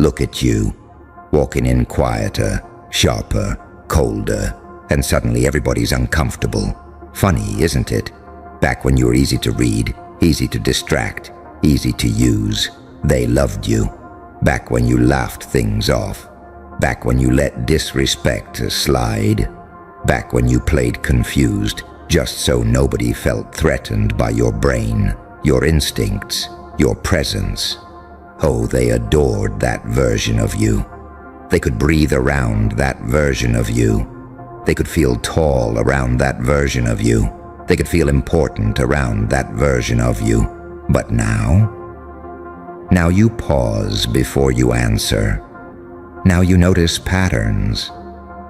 look at you, walking in quieter, sharper, colder, and suddenly everybody's uncomfortable. Funny, isn't it? Back when you were easy to read, easy to distract, easy to use, they loved you. Back when you laughed things off. Back when you let disrespect slide. Back when you played confused, just so nobody felt threatened by your brain, your instincts, your presence. Oh, they adored that version of you. They could breathe around that version of you. They could feel tall around that version of you. They could feel important around that version of you. But now you pause before you answer. Now you notice patterns.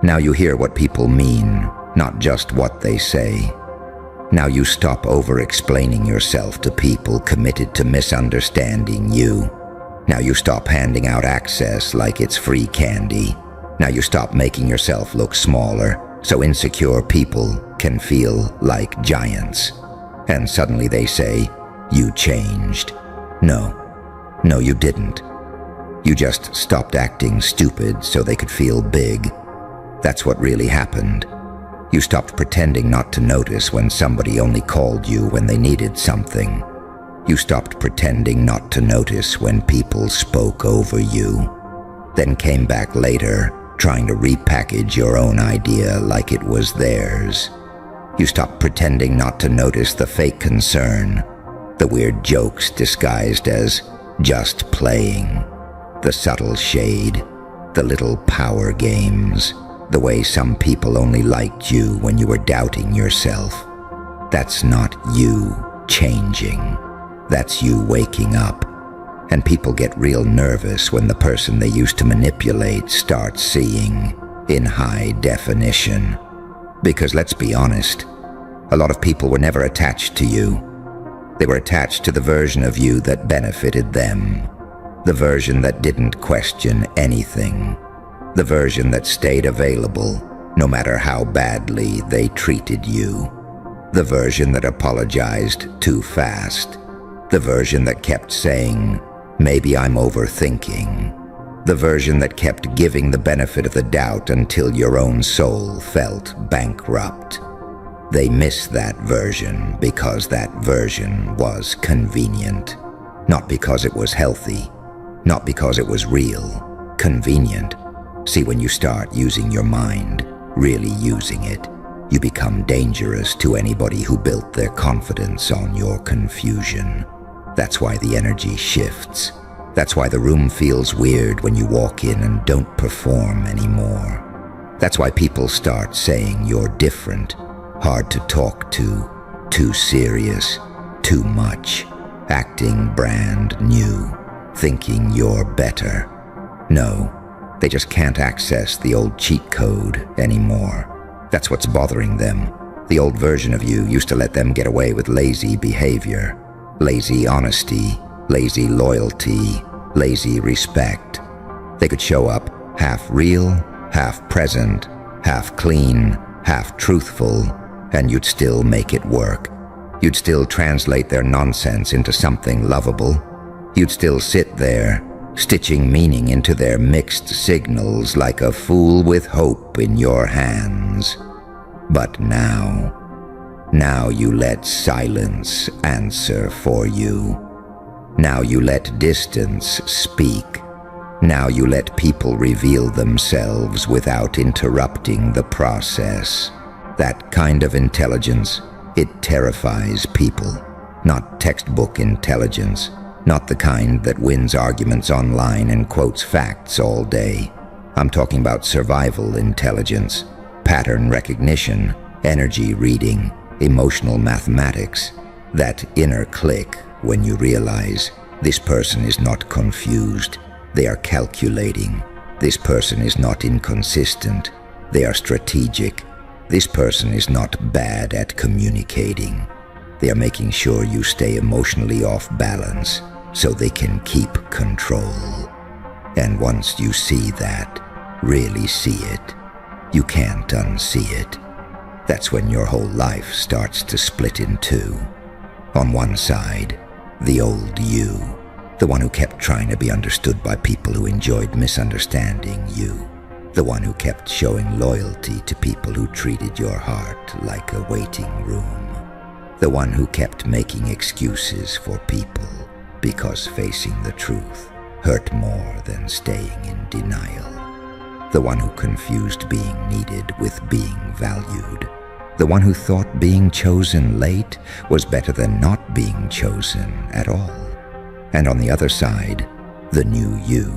Now you hear what people mean, not just what they say. Now you stop over-explaining yourself to people committed to misunderstanding you. Now you stop handing out access like it's free candy. Now you stop making yourself look smaller so insecure people can feel like giants. And suddenly they say, you changed. No, you didn't. You just stopped acting stupid so they could feel big. That's what really happened. You stopped pretending not to notice when somebody only called you when they needed something. You stopped pretending not to notice when people spoke over you, then came back later trying to repackage your own idea like it was theirs. You stopped pretending not to notice the fake concern, the weird jokes disguised as just playing, the subtle shade, the little power games, the way some people only liked you when you were doubting yourself. That's not you changing. That's you waking up. And people get real nervous when the person they used to manipulate starts seeing in high definition. Because let's be honest, a lot of people were never attached to you. They were attached to the version of you that benefited them, the version that didn't question anything, the version that stayed available no matter how badly they treated you, the version that apologized too fast, the version that kept saying, maybe I'm overthinking, the version that kept giving the benefit of the doubt until your own soul felt bankrupt. They miss that version because that version was convenient, not because it was healthy, not because it was real, convenient. See, when you start using your mind, really using it, you become dangerous to anybody who built their confidence on your confusion. That's why the energy shifts. That's why the room feels weird when you walk in and don't perform anymore. That's why people start saying you're different, hard to talk to, too serious, too much, acting brand new, thinking you're better. No, they just can't access the old cheat code anymore. That's what's bothering them. The old version of you used to let them get away with lazy behavior, lazy honesty, lazy loyalty, lazy respect. They could show up half real, half present, half clean, half truthful, and you'd still make it work. You'd still translate their nonsense into something lovable. You'd still sit there, stitching meaning into their mixed signals like a fool with hope in your hands. But now you let silence answer for you. Now you let distance speak. Now you let people reveal themselves without interrupting the process. That kind of intelligence, it terrifies people. Not textbook intelligence, not the kind that wins arguments online and quotes facts all day. I'm talking about survival intelligence, pattern recognition, energy reading, emotional mathematics, that inner click when you realize this person is not confused, they are calculating. This person is not inconsistent, they are strategic. This person is not bad at communicating. They are making sure you stay emotionally off balance so they can keep control. And once you see that, really see it, you can't unsee it. That's when your whole life starts to split in two. On one side, the old you, The one who kept trying to be understood by people who enjoyed misunderstanding you. The one who kept showing loyalty to people who treated your heart like a waiting room. The one who kept making excuses for people because facing the truth hurt more than staying in denial. The one who confused being needed with being valued. The one who thought being chosen late was better than not being chosen at all. And on the other side, the new you,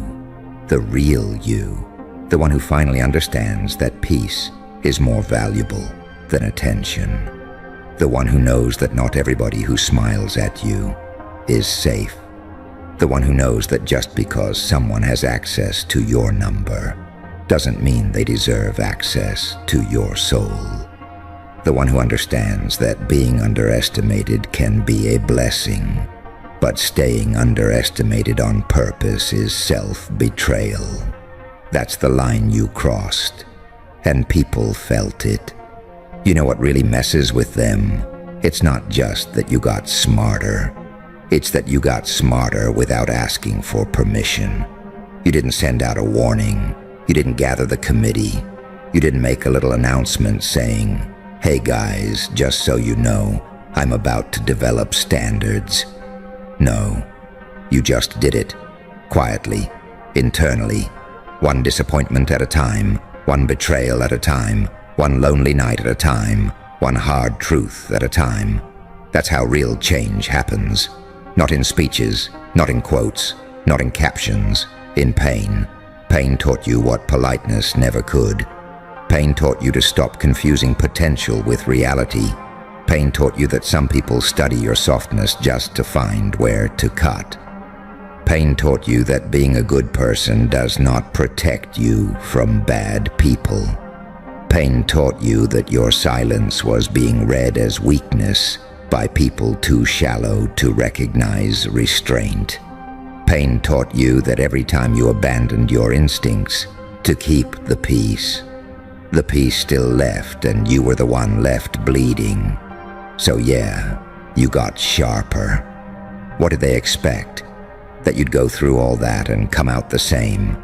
the real you, the one who finally understands that peace is more valuable than attention. The one who knows that not everybody who smiles at you is safe. The one who knows that just because someone has access to your number doesn't mean they deserve access to your soul. The one who understands that being underestimated can be a blessing, but staying underestimated on purpose is self-betrayal. That's the line you crossed, and people felt it. You know what really messes with them? It's not just that you got smarter. It's that you got smarter without asking for permission. You didn't send out a warning. You didn't gather the committee. You didn't make a little announcement saying, "Hey guys, just so you know, I'm about to develop standards." No, you just did it, quietly, internally, one disappointment at a time, one betrayal at a time, one lonely night at a time, one hard truth at a time. That's how real change happens. Not in speeches, not in quotes, not in captions, in pain. Pain taught you what politeness never could. Pain taught you to stop confusing potential with reality. Pain taught you that some people study your softness just to find where to cut. Pain taught you that being a good person does not protect you from bad people. Pain taught you that your silence was being read as weakness by people too shallow to recognize restraint. Pain taught you that every time you abandoned your instincts to keep the peace still left and you were the one left bleeding. So yeah, you got sharper. What did they expect? That you'd go through all that and come out the same?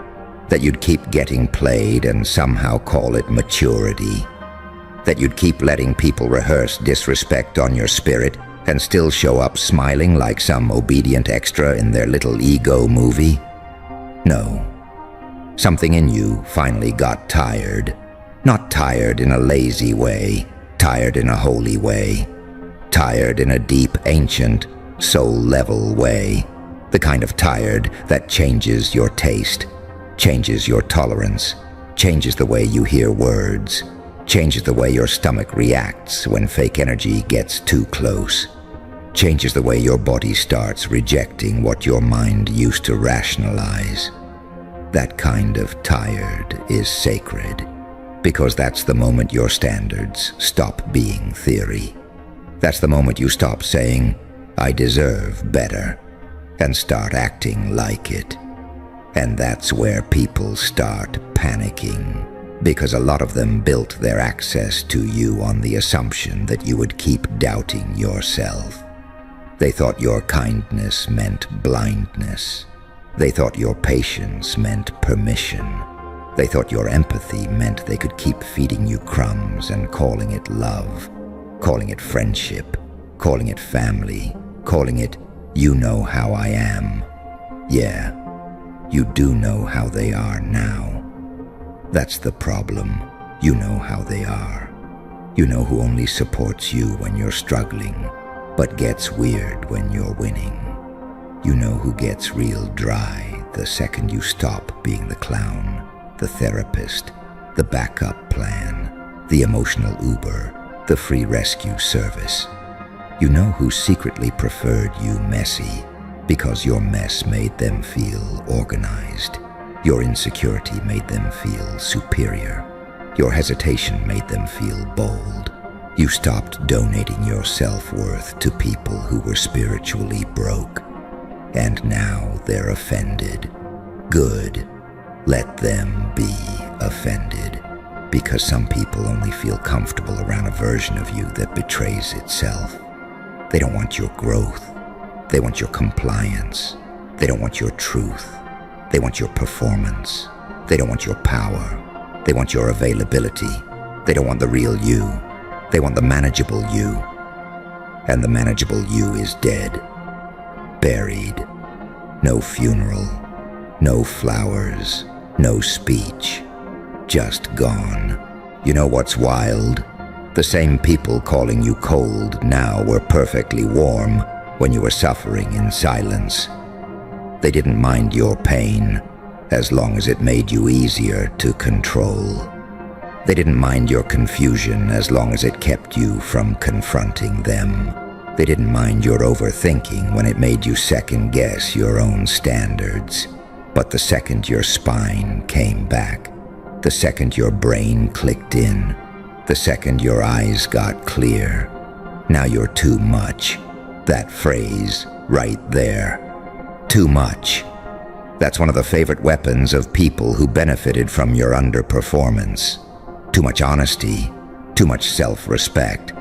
That you'd keep getting played and somehow call it maturity? That you'd keep letting people rehearse disrespect on your spirit and still show up smiling like some obedient extra in their little ego movie? No. Something in you finally got tired. Not tired in a lazy way, tired in a holy way. Tired in a deep, ancient, soul-level way. The kind of tired that changes your taste, changes your tolerance, changes the way you hear words, changes the way your stomach reacts when fake energy gets too close, changes the way your body starts rejecting what your mind used to rationalize. That kind of tired is sacred, because that's the moment your standards stop being theory. That's the moment you stop saying, "I deserve better," and start acting like it. And that's where people start panicking, because a lot of them built their access to you on the assumption that you would keep doubting yourself. They thought your kindness meant blindness. They thought your patience meant permission. They thought your empathy meant they could keep feeding you crumbs and calling it love, calling it friendship, calling it family, calling it, "You know how I am." Yeah, you do know how they are now. That's the problem. You know how they are. You know who only supports you when you're struggling, but gets weird when you're winning. You know who gets real dry the second you stop being the clown, the therapist, the backup plan, the emotional Uber, the free rescue service. You know who secretly preferred you messy because your mess made them feel organized. Your insecurity made them feel superior. Your hesitation made them feel bold. You stopped donating your self-worth to people who were spiritually broke. And now they're offended. Good. Let them be offended. Because some people only feel comfortable around a version of you that betrays itself. They don't want your growth. They want your compliance. They don't want your truth. They want your performance. They don't want your power. They want your availability. They don't want the real you. They want the manageable you. And the manageable you is dead. Buried. No funeral. No flowers. No speech. Just gone. You know what's wild? The same people calling you cold now were perfectly warm when you were suffering in silence. They didn't mind your pain as long as it made you easier to control. They didn't mind your confusion as long as it kept you from confronting them. They didn't mind your overthinking when it made you second-guess your own standards. But the second your spine came back, the second your brain clicked in, the second your eyes got clear, now you're too much. That phrase right there. Too much. That's one of the favorite weapons of people who benefited from your underperformance. Too much honesty, too much self-respect,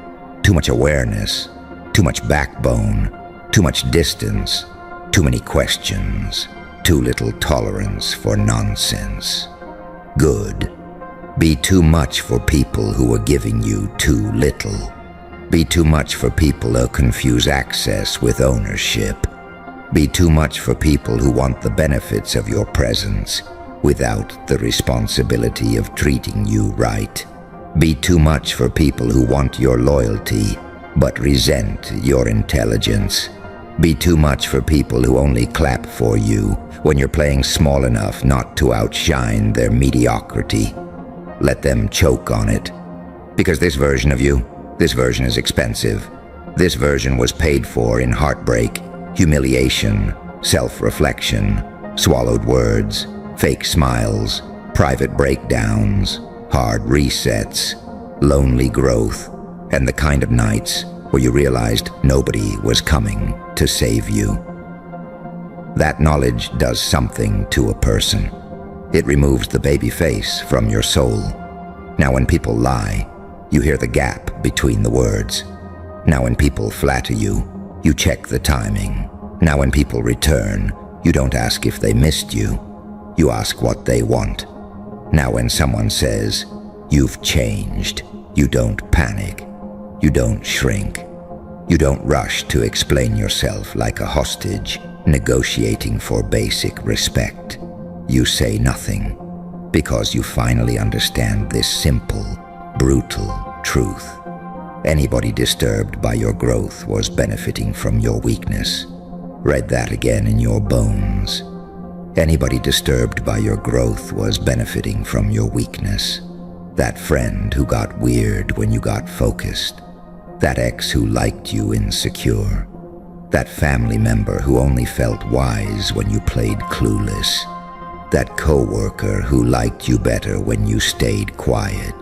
too much awareness, too much backbone, too much distance, too many questions, too little tolerance for nonsense. Good. Be too much for people who are giving you too little. Be too much for people who confuse access with ownership. Be too much for people who want the benefits of your presence without the responsibility of treating you right. Be too much for people who want your loyalty but resent your intelligence. Be too much for people who only clap for you when you're playing small enough not to outshine their mediocrity. Let them choke on it. Because this version of you, this version is expensive. This version was paid for in heartbreak, humiliation, self-reflection, swallowed words, fake smiles, private breakdowns, hard resets, lonely growth, and the kind of nights where you realized nobody was coming to save you. That knowledge does something to a person. It removes the baby face from your soul. Now when people lie, you hear the gap between the words. Now when people flatter you, you check the timing. Now when people return, you don't ask if they missed you. You ask what they want. Now when someone says, "You've changed," you don't panic. You don't shrink. You don't rush to explain yourself like a hostage, negotiating for basic respect. You say nothing because you finally understand this simple, brutal truth. Anybody disturbed by your growth was benefiting from your weakness. Read that again in your bones. Anybody disturbed by your growth was benefiting from your weakness. That friend who got weird when you got focused. That ex who liked you insecure. That family member who only felt wise when you played clueless. That coworker who liked you better when you stayed quiet.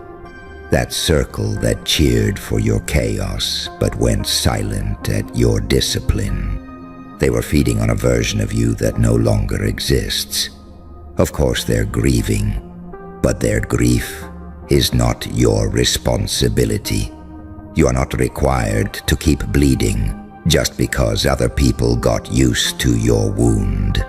That circle that cheered for your chaos but went silent at your discipline. They were feeding on a version of you that no longer exists. Of course they're grieving, but their grief is not your responsibility. You are not required to keep bleeding just because other people got used to your wound.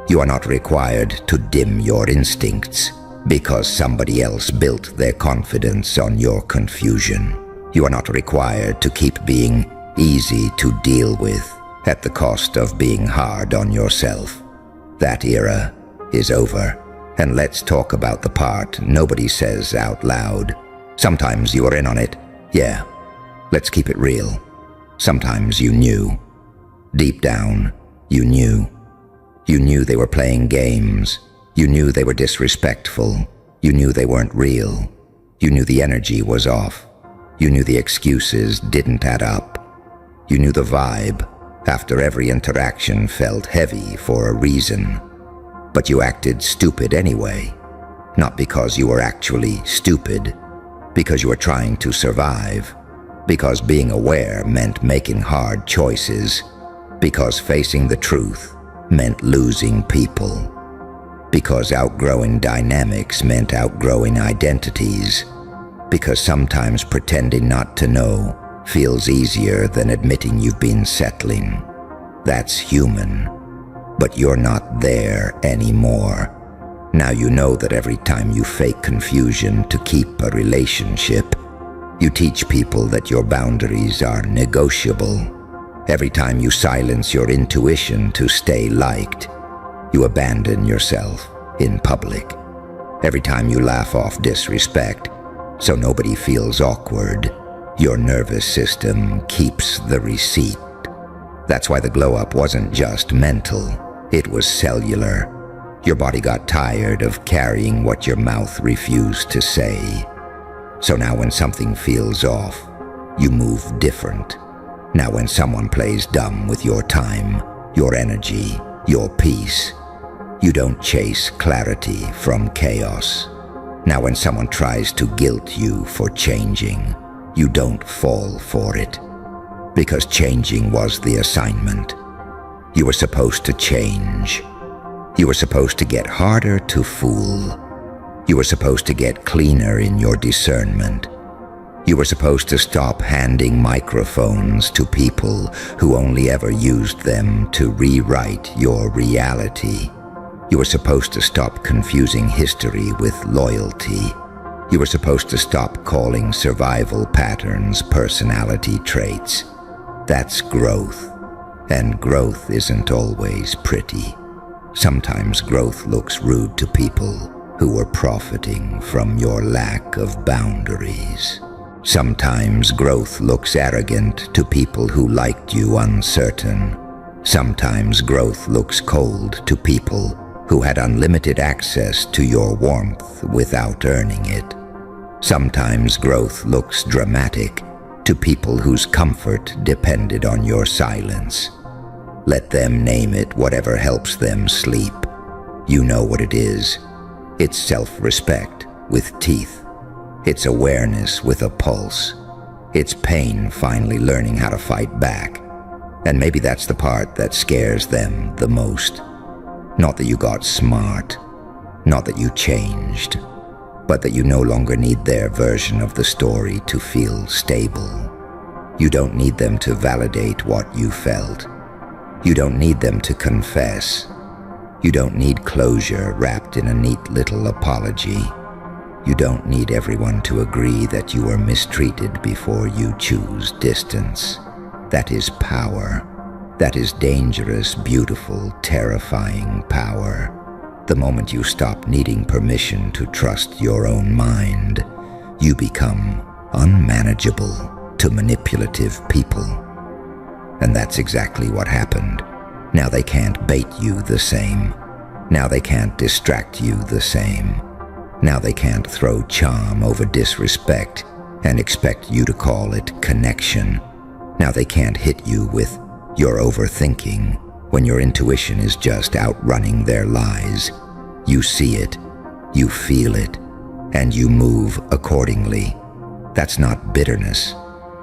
You are not required to dim your instincts because somebody else built their confidence on your confusion. You are not required to keep being easy to deal with at the cost of being hard on yourself. That era is over, and let's talk about the part nobody says out loud. Sometimes you were in on it, yeah. Let's keep it real. Sometimes you knew. Deep down, you knew. You knew they were playing games. You knew they were disrespectful. You knew they weren't real. You knew the energy was off. You knew the excuses didn't add up. You knew the vibe after every interaction felt heavy for a reason. But you acted stupid anyway. Not because you were actually stupid, because you were trying to survive. Because being aware meant making hard choices. Because facing the truth meant losing people. Because outgrowing dynamics meant outgrowing identities. Because sometimes pretending not to know feels easier than admitting you've been settling. That's human. but you're not there anymore. Now you know that every time you fake confusion to keep a relationship, you teach people that your boundaries are negotiable. Every time you silence your intuition to stay liked, you abandon yourself in public. Every time you laugh off disrespect, so nobody feels awkward, your nervous system keeps the receipt. That's why the glow-up wasn't just mental, it was cellular. Your body got tired of carrying what your mouth refused to say. So now when something feels off, you move different. Now when someone plays dumb with your time, your energy, your peace, you don't chase clarity from chaos. Now when someone tries to guilt you for changing, you don't fall for it. Because changing was the assignment. You were supposed to change. You were supposed to get harder to fool. You were supposed to get cleaner in your discernment. You were supposed to stop handing microphones to people who only ever used them to rewrite your reality. You were supposed to stop confusing history with loyalty. You were supposed to stop calling survival patterns personality traits. That's growth. And growth isn't always pretty. Sometimes growth looks rude to people who were profiting from your lack of boundaries. Sometimes growth looks arrogant to people who liked you uncertain. Sometimes growth looks cold to people who had unlimited access to your warmth without earning it. Sometimes growth looks dramatic to people whose comfort depended on your silence. Let them name it whatever helps them sleep. You know what it is. It's self-respect with teeth. It's awareness with a pulse. It's pain finally learning how to fight back. And maybe that's the part that scares them the most. Not that you got smart, not that you changed, but that you no longer need their version of the story to feel stable. You don't need them to validate what you felt. You don't need them to confess. You don't need closure wrapped in a neat little apology. You don't need everyone to agree that you were mistreated before you choose distance. That is power. That is dangerous, beautiful, terrifying power. The moment you stop needing permission to trust your own mind, you become unmanageable to manipulative people. And that's exactly what happened. Now they can't bait you the same. Now they can't distract you the same. Now they can't throw charm over disrespect and expect you to call it connection. Now they can't hit you with "you're overthinking" when your intuition is just outrunning their lies. You see it, you feel it, and you move accordingly. That's not bitterness.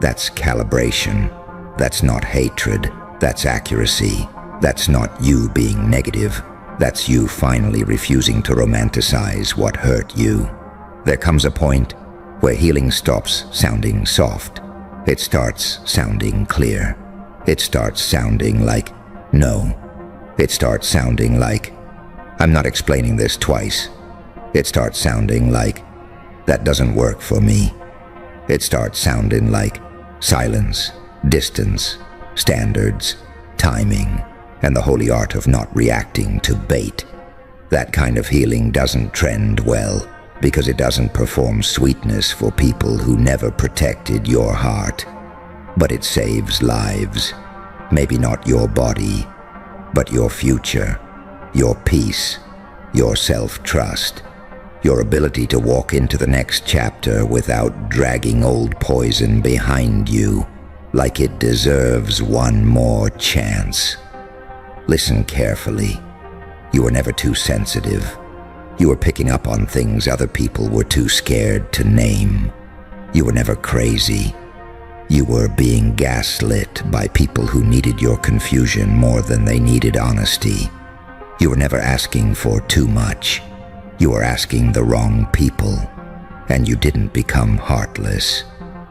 That's calibration. That's not hatred. That's accuracy. That's not you being negative. That's you finally refusing to romanticize what hurt you. There comes a point where healing stops sounding soft. It starts sounding clear. It starts sounding like no. It starts sounding like, "I'm not explaining this twice." It starts sounding like, "That doesn't work for me." It starts sounding like silence, distance, standards, timing, and the holy art of not reacting to bait. That kind of healing doesn't trend well because it doesn't perform sweetness for people who never protected your heart. But it saves lives. Maybe not your body, but your future, your peace, your self-trust, your ability to walk into the next chapter without dragging old poison behind you, like it deserves one more chance. Listen carefully. You were never too sensitive. You were picking up on things other people were too scared to name. You were never crazy. You were being gaslit by people who needed your confusion more than they needed honesty. You were never asking for too much. You were asking the wrong people. And you didn't become heartless.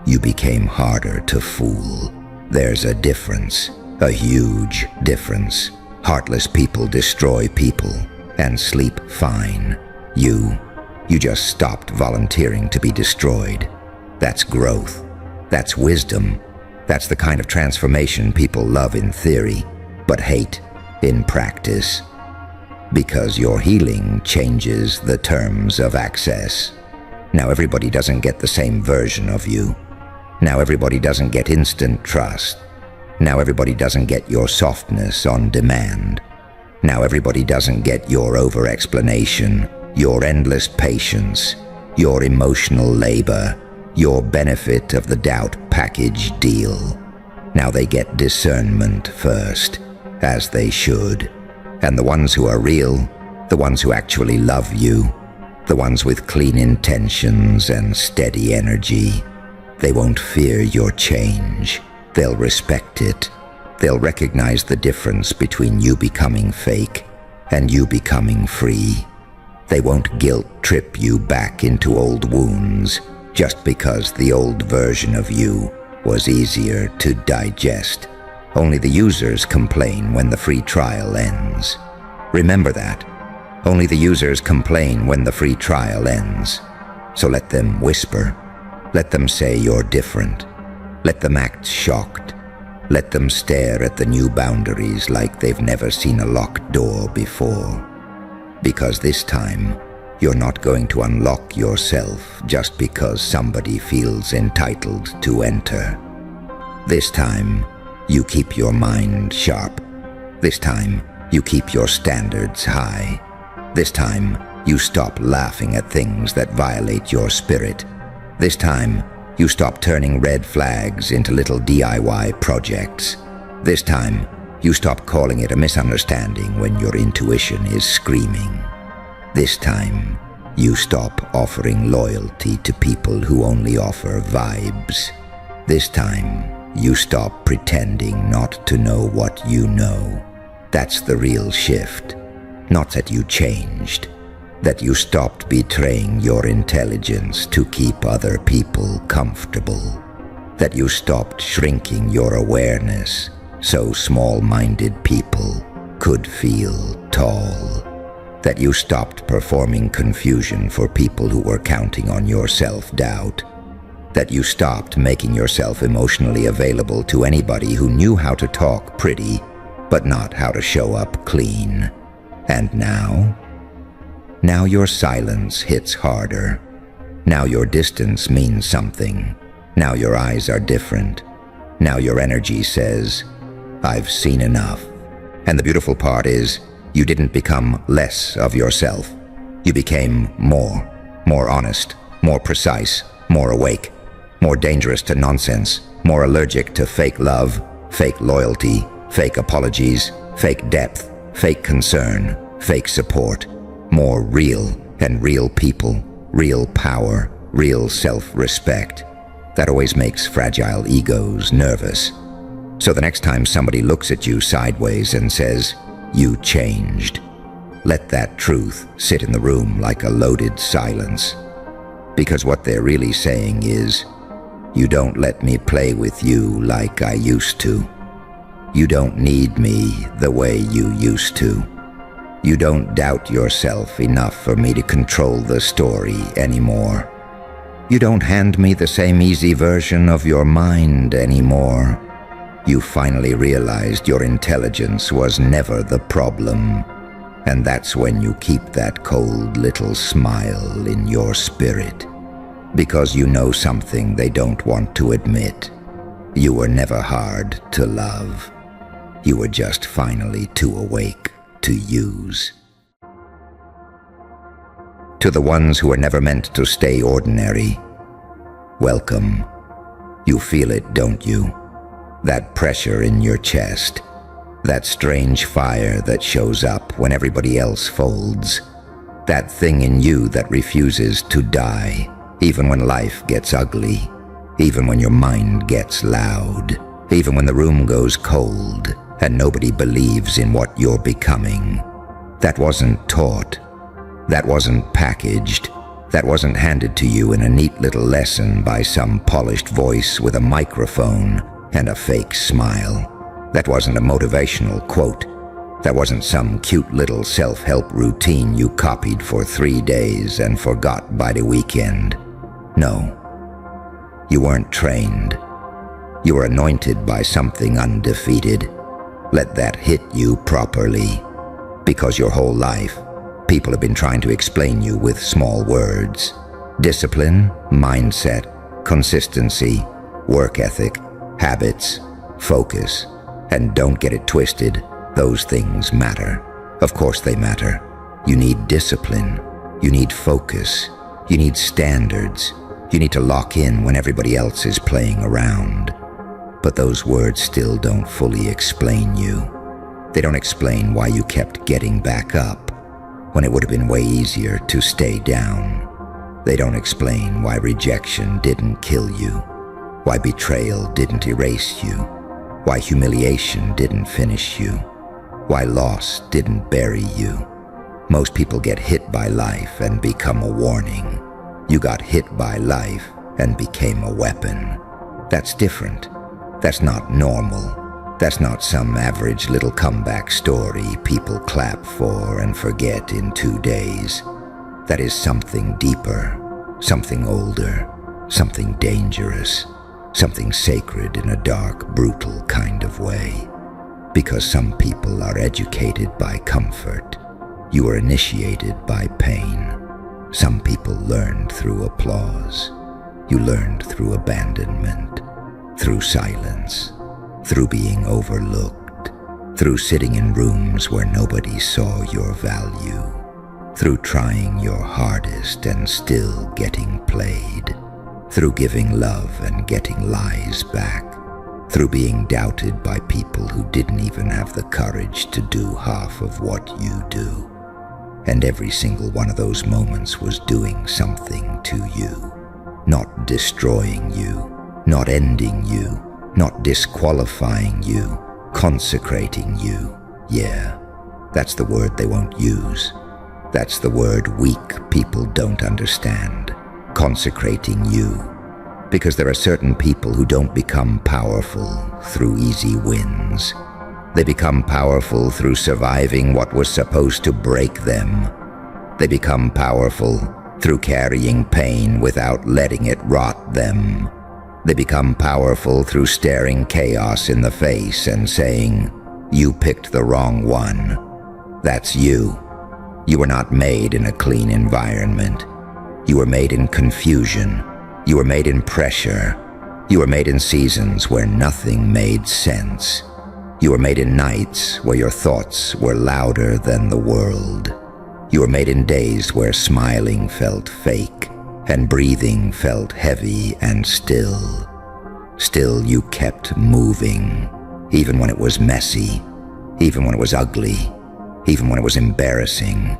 You became harder to fool. There's a difference, a huge difference. Heartless people destroy people and sleep fine. You just stopped volunteering to be destroyed. That's growth. That's wisdom. That's the kind of transformation people love in theory, but hate in practice. Because your healing changes the terms of access. Now everybody doesn't get the same version of you. Now everybody doesn't get instant trust. Now everybody doesn't get your softness on demand. Now everybody doesn't get your over-explanation, your endless patience, your emotional labor, your benefit of the doubt package deal. Now they get discernment first, as they should. And the ones who are real, the ones who actually love you, the ones with clean intentions and steady energy, they won't fear your change. They'll respect it. They'll recognize the difference between you becoming fake and you becoming free. They won't guilt trip you back into old wounds just because the old version of you was easier to digest. Only the users complain when the free trial ends. Remember that. Only the users complain when the free trial ends. So let them whisper. Let them say you're different. Let them act shocked. Let them stare at the new boundaries like they've never seen a locked door before. Because this time, you're not going to unlock yourself just because somebody feels entitled to enter. This time, you keep your mind sharp. This time, you keep your standards high. This time, you stop laughing at things that violate your spirit. This time, you stop turning red flags into little DIY projects. This time, you stop calling it a misunderstanding when your intuition is screaming. This time, you stop offering loyalty to people who only offer vibes. This time, you stop pretending not to know what you know. That's the real shift. Not that you changed. That you stopped betraying your intelligence to keep other people comfortable. That you stopped shrinking your awareness so small-minded people could feel tall. That you stopped performing confusion for people who were counting on your self-doubt. That you stopped making yourself emotionally available to anybody who knew how to talk pretty, but not how to show up clean. And now your silence hits harder. Now your distance means something. Now your eyes are different. Now your energy says, I've seen enough. And the beautiful part is, you didn't become less of yourself. You became more honest, more precise, more awake, more dangerous to nonsense, more allergic to fake love, fake loyalty, fake apologies, fake depth, fake concern, fake support, more real and real people, real power, real self-respect. That always makes fragile egos nervous. So the next time somebody looks at you sideways and says, you changed, let that truth sit in the room like a loaded silence. Because what they're really saying is, you don't let me play with you like I used to. You don't need me the way you used to. You don't doubt yourself enough for me to control the story anymore. You don't hand me the same easy version of your mind anymore. You finally realized your intelligence was never the problem. And that's when you keep that cold little smile in your spirit. Because you know something they don't want to admit. You were never hard to love. You were just finally too awake to use. To the ones who are never meant to stay ordinary, welcome. You feel it, don't you? That pressure in your chest. That strange fire that shows up when everybody else folds. That thing in you that refuses to die, even when life gets ugly, even when your mind gets loud, even when the room goes cold and nobody believes in what you're becoming. That wasn't taught. That wasn't packaged. That wasn't handed to you in a neat little lesson by some polished voice with a microphone and a fake smile. That wasn't a motivational quote. That wasn't some cute little self-help routine you copied for 3 days and forgot by the weekend. No. You weren't trained. You were anointed by something undefeated. Let that hit you properly. Because your whole life, people have been trying to explain you with small words. Discipline, mindset, consistency, work ethic, habits, focus. And don't get it twisted, those things matter. Of course they matter. You need discipline. You need focus. You need standards. You need to lock in when everybody else is playing around. But those words still don't fully explain you. They don't explain why you kept getting back up when it would have been way easier to stay down. They don't explain why rejection didn't kill you, why betrayal didn't erase you, why humiliation didn't finish you, why loss didn't bury you. Most people get hit by life and become a warning. You got hit by life and became a weapon. That's different. That's not normal. That's not some average little comeback story people clap for and forget in 2 days. That is something deeper, something older, something dangerous, something sacred in a dark, brutal kind of way. Because some people are educated by comfort. You are initiated by pain. Some people learned through applause. You learned through abandonment, through silence, through being overlooked, through sitting in rooms where nobody saw your value, through trying your hardest and still getting played, through giving love and getting lies back, through being doubted by people who didn't even have the courage to do half of what you do. And every single one of those moments was doing something to you, not destroying you, not ending you, not disqualifying you, consecrating you. Yeah, that's the word they won't use. That's the word weak people don't understand. Consecrating you. Because there are certain people who don't become powerful through easy wins. They become powerful through surviving what was supposed to break them. They become powerful through carrying pain without letting it rot them. They become powerful through staring chaos in the face and saying, "You picked the wrong one." That's you. You were not made in a clean environment. You were made in confusion. You were made in pressure. You were made in seasons where nothing made sense. You were made in nights where your thoughts were louder than the world. You were made in days where smiling felt fake and breathing felt heavy and still. Still, you kept moving, even when it was messy, even when it was ugly, even when it was embarrassing,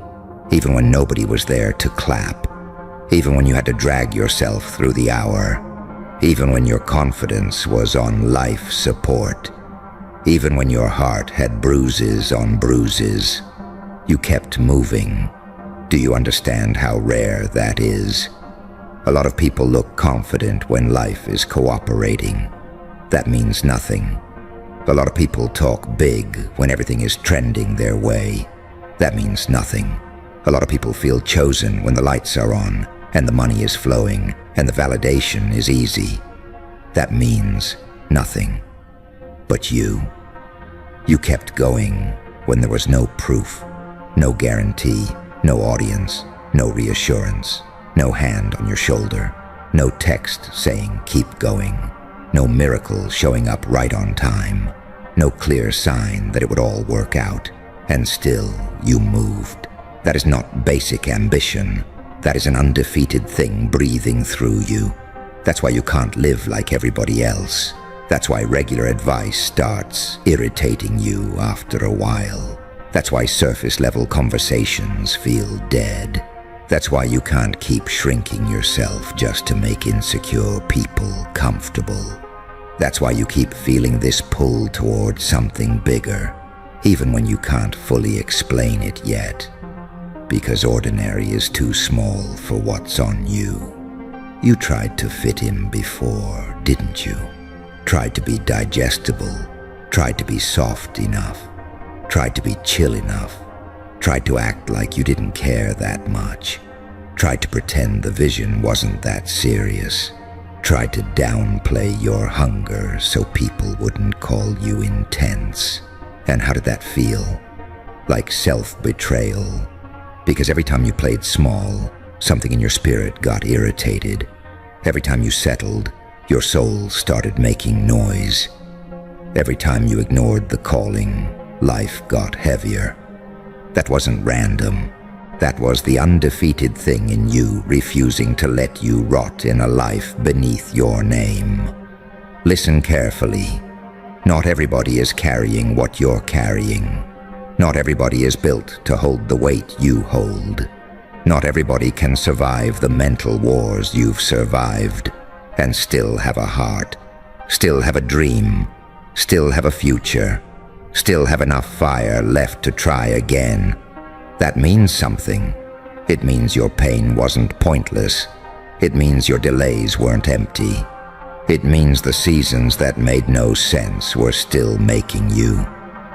even when nobody was there to clap, even when you had to drag yourself through the hour, even when your confidence was on life support, even when your heart had bruises on bruises. You kept moving. Do you understand how rare that is? A lot of people look confident when life is cooperating. That means nothing. A lot of people talk big when everything is trending their way. That means nothing. A lot of people feel chosen when the lights are on and the money is flowing and the validation is easy. That means nothing. But you kept going when there was no proof, no guarantee, no audience, no reassurance. No hand on your shoulder, no text saying keep going, no miracle showing up right on time, no clear sign that it would all work out, and still you moved. That is not basic ambition. That is an undefeated thing breathing through you. That's why you can't live like everybody else. That's why regular advice starts irritating you after a while. That's why surface-level conversations feel dead. That's why you can't keep shrinking yourself just to make insecure people comfortable. That's why you keep feeling this pull toward something bigger, even when you can't fully explain it yet. Because ordinary is too small for what's on you. You tried to fit in before, didn't you? Tried to be digestible, tried to be soft enough, tried to be chill enough, tried to act like you didn't care that much, tried to pretend the vision wasn't that serious, tried to downplay your hunger so people wouldn't call you intense. And how did that feel? Like self-betrayal. Because every time you played small, something in your spirit got irritated. Every time you settled, your soul started making noise. Every time you ignored the calling, life got heavier. That wasn't random. That was the undefeated thing in you refusing to let you rot in a life beneath your name. Listen carefully. Not everybody is carrying what you're carrying. Not everybody is built to hold the weight you hold. Not everybody can survive the mental wars you've survived and still have a heart, still have a dream, still have a future, still have enough fire left to try again. That means something. It means your pain wasn't pointless. It means your delays weren't empty. It means the seasons that made no sense were still making you.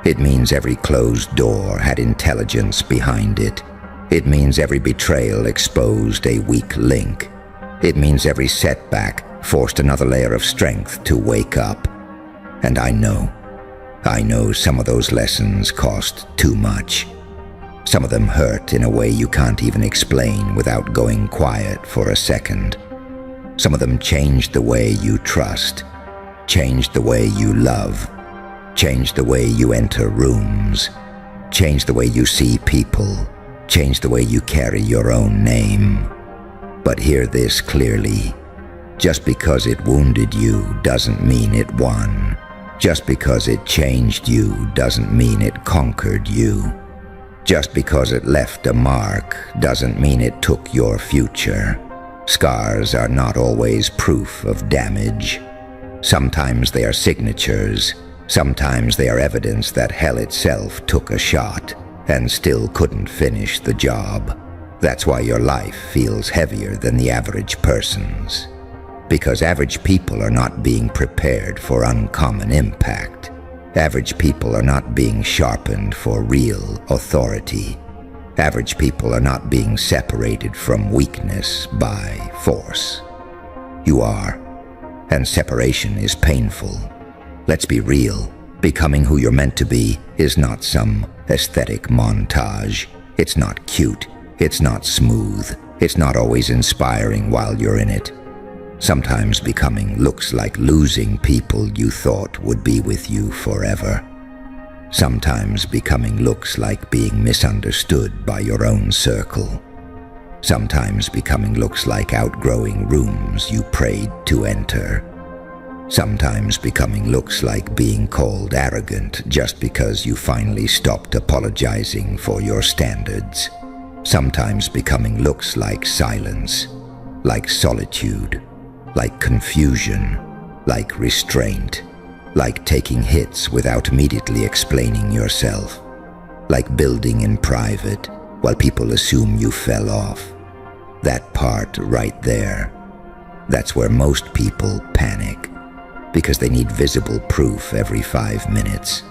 It means every closed door had intelligence behind it. It means every betrayal exposed a weak link. It means every setback forced another layer of strength to wake up. And I know some of those lessons cost too much. Some of them hurt in a way you can't even explain without going quiet for a second. Some of them changed the way you trust, changed the way you love, changed the way you enter rooms, changed the way you see people, changed the way you carry your own name. But hear this clearly. Just because it wounded you doesn't mean it won. Just because it changed you doesn't mean it conquered you. Just because it left a mark doesn't mean it took your future. Scars are not always proof of damage. Sometimes they are signatures. Sometimes they are evidence that hell itself took a shot and still couldn't finish the job. That's why your life feels heavier than the average person's. Because average people are not being prepared for uncommon impact. Average people are not being sharpened for real authority. Average people are not being separated from weakness by force. You are, and separation is painful. Let's be real. Becoming who you're meant to be is not some aesthetic montage. It's not cute. It's not smooth. It's not always inspiring while you're in it. Sometimes becoming looks like losing people you thought would be with you forever. Sometimes becoming looks like being misunderstood by your own circle. Sometimes becoming looks like outgrowing rooms you prayed to enter. Sometimes becoming looks like being called arrogant just because you finally stopped apologizing for your standards. Sometimes becoming looks like silence, like solitude, like confusion, like restraint, like taking hits without immediately explaining yourself, like building in private while people assume you fell off. That part right there, that's where most people panic, because they need visible proof every 5 minutes.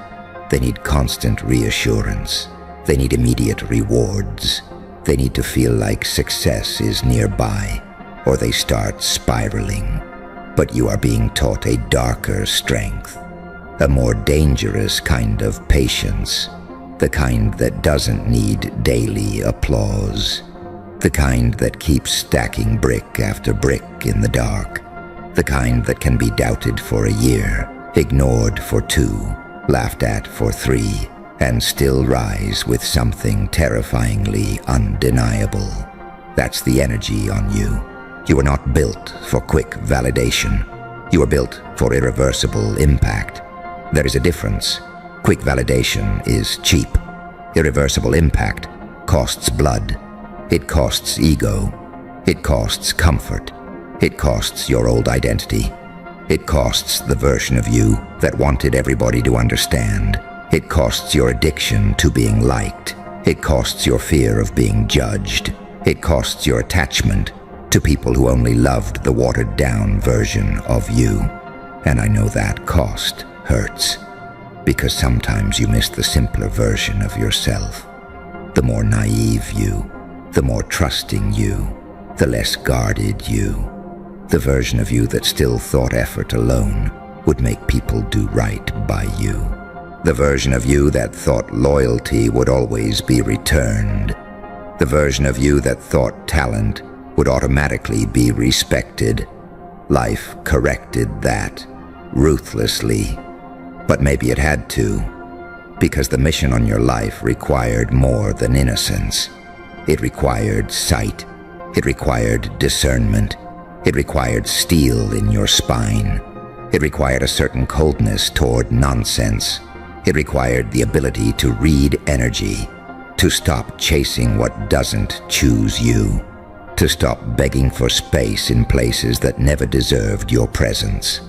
They need constant reassurance. They need immediate rewards. They need to feel like success is nearby, or they start spiraling. But you are being taught a darker strength, a more dangerous kind of patience, the kind that doesn't need daily applause, the kind that keeps stacking brick after brick in the dark, the kind that can be doubted for a year, ignored for 2, laughed at for 3, and still rise with something terrifyingly undeniable. That's the energy on you. You are not built for quick validation. You are built for irreversible impact. There is a difference. Quick validation is cheap. Irreversible impact costs blood. It costs ego. It costs comfort. It costs your old identity. It costs the version of you that wanted everybody to understand. It costs your addiction to being liked. It costs your fear of being judged. It costs your attachment to people who only loved the watered-down version of you. And I know that cost hurts. because sometimes you miss the simpler version of yourself. The more naive you, the more trusting you, the less guarded you. The version of you that still thought effort alone would make people do right by you. The version of you that thought loyalty would always be returned. The version of you that thought talent would automatically be respected. Life corrected that, ruthlessly. But maybe it had to, because the mission on your life required more than innocence. It required sight. It required discernment. It required steel in your spine. It required a certain coldness toward nonsense. It required the ability to read energy, to stop chasing what doesn't choose you, to stop begging for space in places that never deserved your presence,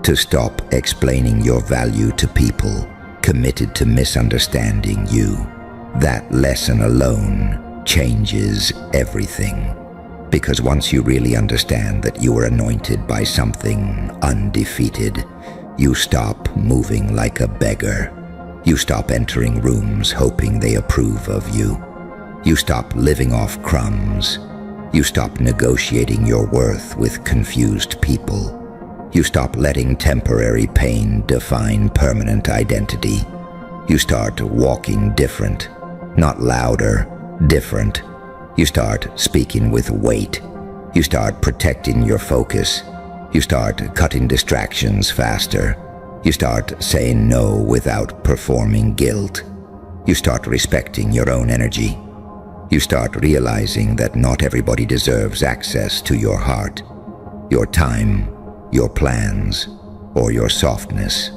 to stop explaining your value to people committed to misunderstanding you. That lesson alone changes everything. Because once you really understand that you were anointed by something undefeated, you stop moving like a beggar. You stop entering rooms hoping they approve of you. You stop living off crumbs. You stop negotiating your worth with confused people. You stop letting temporary pain define permanent identity. You start walking different, not louder, different. You start speaking with weight. You start protecting your focus. You start cutting distractions faster. You start saying no without performing guilt. You start respecting your own energy. You start realizing that not everybody deserves access to your heart, your time, your plans, or your softness.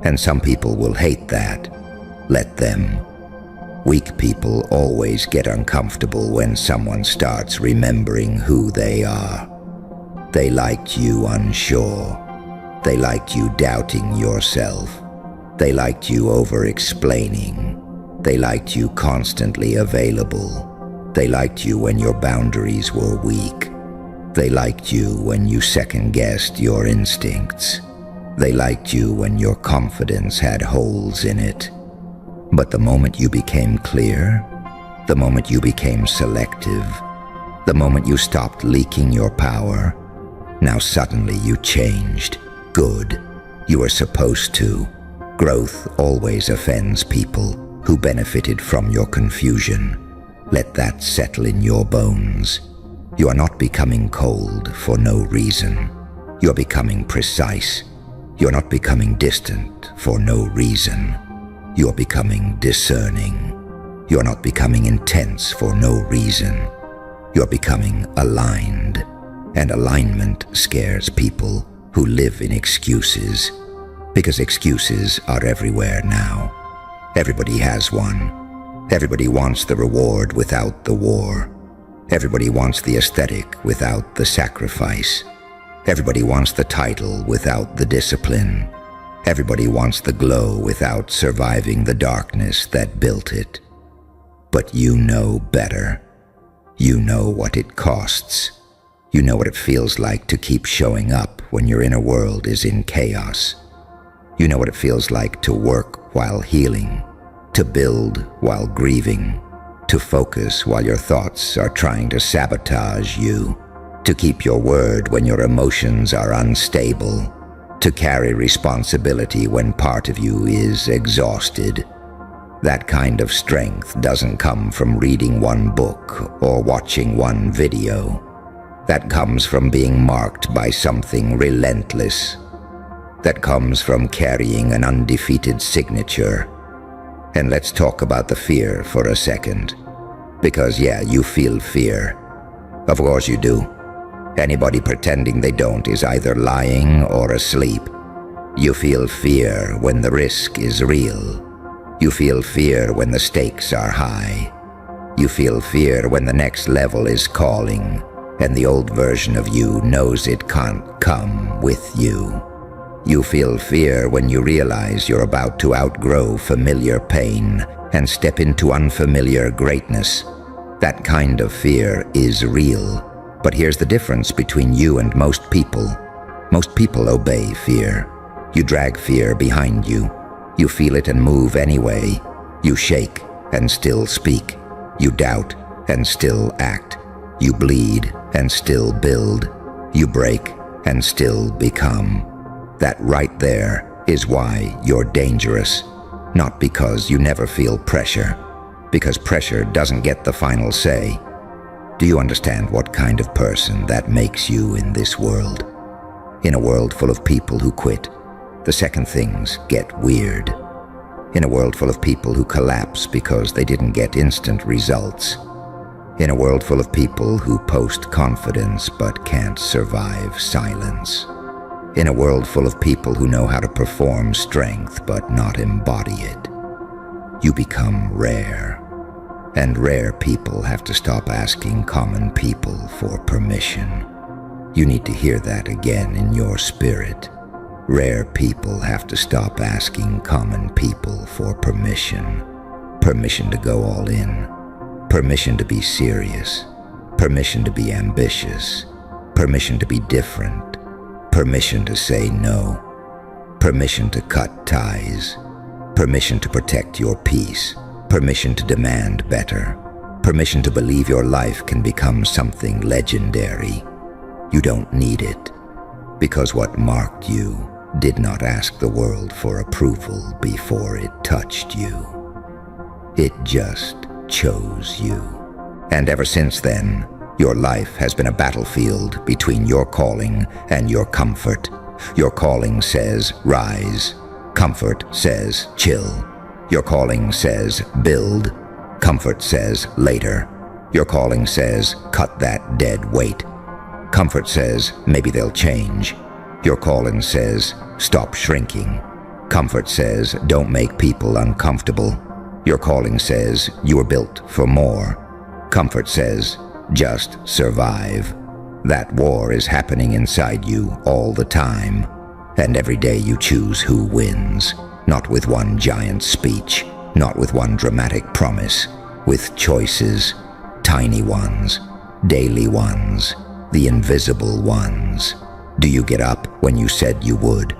And some people will hate that. Let them. Weak people always get uncomfortable when someone starts remembering who they are. They liked you unsure. They liked you doubting yourself. They liked you over-explaining. They liked you constantly available. They liked you when your boundaries were weak. They liked you when you second-guessed your instincts. They liked you when your confidence had holes in it. But the moment you became clear, the moment you became selective, the moment you stopped leaking your power, now suddenly you changed. Good. You were supposed to. Growth always offends people who benefited from your confusion. Let that settle in your bones. You are not becoming cold for no reason. You are becoming precise. You are not becoming distant for no reason. You are becoming discerning. You are not becoming intense for no reason. You are becoming aligned. And alignment scares people who live in excuses, because excuses are everywhere now. Everybody has one. Everybody wants the reward without the war. Everybody wants the aesthetic without the sacrifice. Everybody wants the title without the discipline. Everybody wants the glow without surviving the darkness that built it. But you know better. You know what it costs. You know what it feels like to keep showing up when your inner world is in chaos. You know what it feels like to work while healing, to build while grieving, to focus while your thoughts are trying to sabotage you, to keep your word when your emotions are unstable, to carry responsibility when part of you is exhausted. That kind of strength doesn't come from reading one book or watching one video. That comes from being marked by something relentless. That comes from carrying an undefeated signature. And let's talk about the fear for a second. Because yeah, you feel fear. Of course you do. Anybody pretending they don't is either lying or asleep. You feel fear when the risk is real. You feel fear when the stakes are high. You feel fear when the next level is calling, and the old version of you knows it can't come with you. You feel fear when you realize you're about to outgrow familiar pain and step into unfamiliar greatness. That kind of fear is real. But here's the difference between you and most people. Most people obey fear. You drag fear behind you. You feel it and move anyway. You shake and still speak. You doubt and still act. You bleed and still build. You break and still become. That right there is why you're dangerous. Not because you never feel pressure, because pressure doesn't get the final say. Do you understand what kind of person that makes you in this world? In a world full of people who quit, the second things get weird. In a world full of people who collapse because they didn't get instant results. In a world full of people who post confidence but can't survive silence. In a world full of people who know how to perform strength but not embody it. You become rare. And rare people have to stop asking common people for permission. You need to hear that again in your spirit. Rare people have to stop asking common people for permission. Permission to go all in. Permission to be serious. Permission to be ambitious. Permission to be different. Permission to say no. Permission to cut ties. Permission to protect your peace. Permission to demand better. Permission to believe your life can become something legendary. You don't need it, because what marked you did not ask the world for approval before it touched you. It just chose you. And ever since then, your life has been a battlefield between your calling and your comfort. Your calling says rise. Comfort says chill. Your calling says build. Comfort says later. Your calling says cut that dead weight. Comfort says maybe they'll change. Your calling says stop shrinking. Comfort says don't make people uncomfortable. Your calling says you were built for more. Comfort says just survive. That war is happening inside you all the time. And every day you choose who wins. Not with one giant speech, not with one dramatic promise, with choices, tiny ones, daily ones, the invisible ones. Do you get up when you said you would?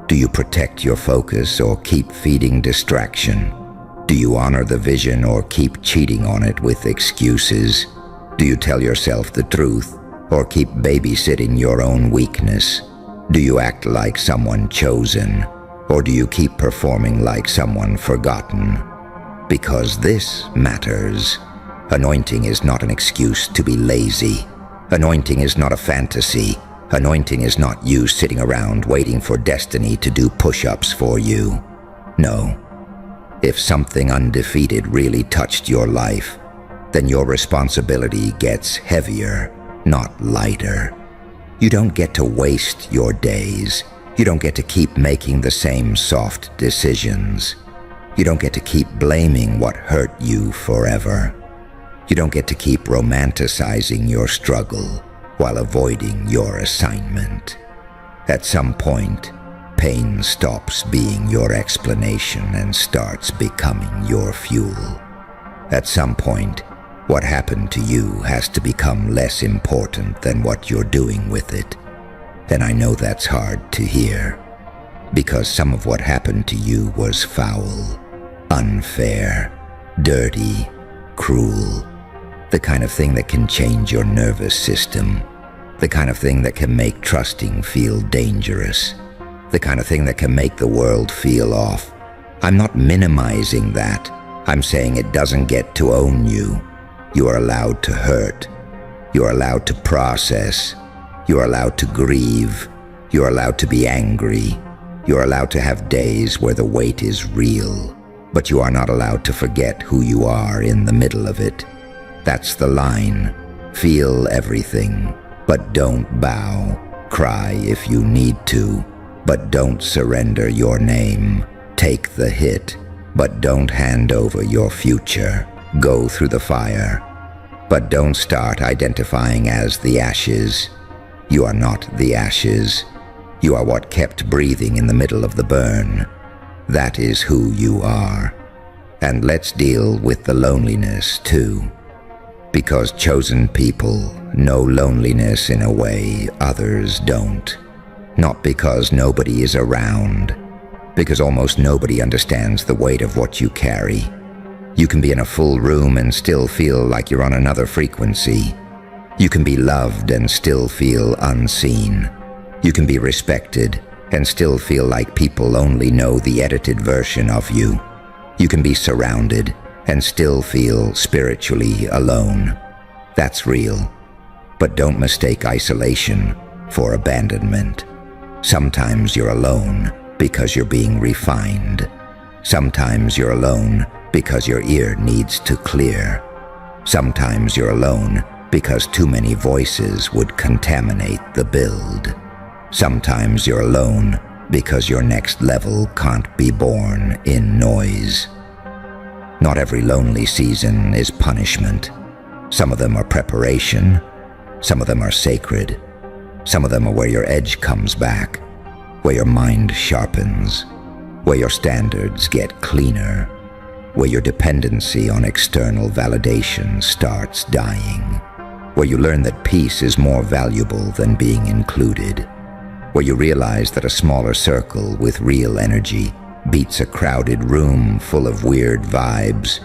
Do you protect your focus or keep feeding distraction? Do you honor the vision or keep cheating on it with excuses? Do you tell yourself the truth or keep babysitting your own weakness? Do you act like someone chosen, or do you keep performing like someone forgotten? Because this matters. Anointing is not an excuse to be lazy. Anointing is not a fantasy. Anointing is not you sitting around waiting for destiny to do push-ups for you. No. If something undefeated really touched your life, then your responsibility gets heavier, not lighter. You don't get to waste your days. You don't get to keep making the same soft decisions. You don't get to keep blaming what hurt you forever. You don't get to keep romanticizing your struggle while avoiding your assignment. At some point, pain stops being your explanation and starts becoming your fuel. At some point, what happened to you has to become less important than what you're doing with it. And I know that's hard to hear, because some of what happened to you was foul, unfair, dirty, cruel, the kind of thing that can change your nervous system, the kind of thing that can make trusting feel dangerous, the kind of thing that can make the world feel off. I'm not minimizing that. I'm saying it doesn't get to own you. You are allowed to hurt. You are allowed to process. You are allowed to grieve. You are allowed to be angry. You are allowed to have days where the weight is real. But you are not allowed to forget who you are in the middle of it. That's the line. Feel everything, but don't bow. Cry if you need to, but don't surrender your name. Take the hit, but don't hand over your future. Go through the fire, but don't start identifying as the ashes. You are not the ashes. You are what kept breathing in the middle of the burn. That is who you are. And let's deal with the loneliness too. Because chosen people know loneliness in a way others don't. Not because nobody is around, because almost nobody understands the weight of what you carry. You can be in a full room and still feel like you're on another frequency. You can be loved and still feel unseen. You can be respected and still feel like people only know the edited version of you. You can be surrounded and still feel spiritually alone. That's real. But don't mistake isolation for abandonment. Sometimes you're alone because you're being refined. Sometimes you're alone because your ear needs to clear. Sometimes you're alone because too many voices would contaminate the build. Sometimes you're alone because your next level can't be born in noise. Not every lonely season is punishment. Some of them are preparation. Some of them are sacred. Some of them are where your edge comes back, where your mind sharpens, where your standards get cleaner, where your dependency on external validation starts dying, where you learn that peace is more valuable than being included, where you realize that a smaller circle with real energy beats a crowded room full of weird vibes,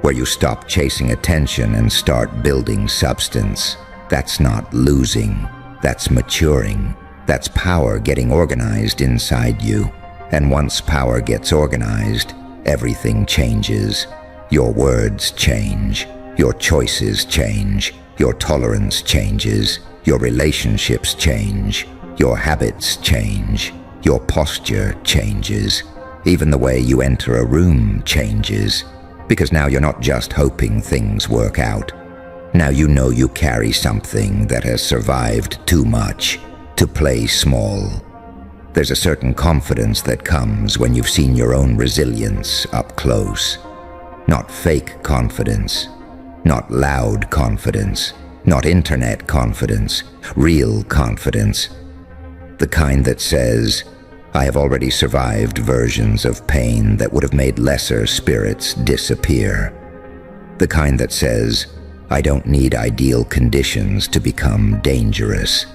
where you stop chasing attention and start building substance. That's not losing, that's maturing. That's power getting organized inside you. And once power gets organized, everything changes. Your words change, your choices change, your tolerance changes, your relationships change, your habits change, your posture changes. Even the way you enter a room changes, because now you're not just hoping things work out. Now you know you carry something that has survived too much to play small. There's a certain confidence that comes when you've seen your own resilience up close. Not fake confidence, not loud confidence, not internet confidence, real confidence. The kind that says, I have already survived versions of pain that would have made lesser spirits disappear. The kind that says, I don't need ideal conditions to become dangerous.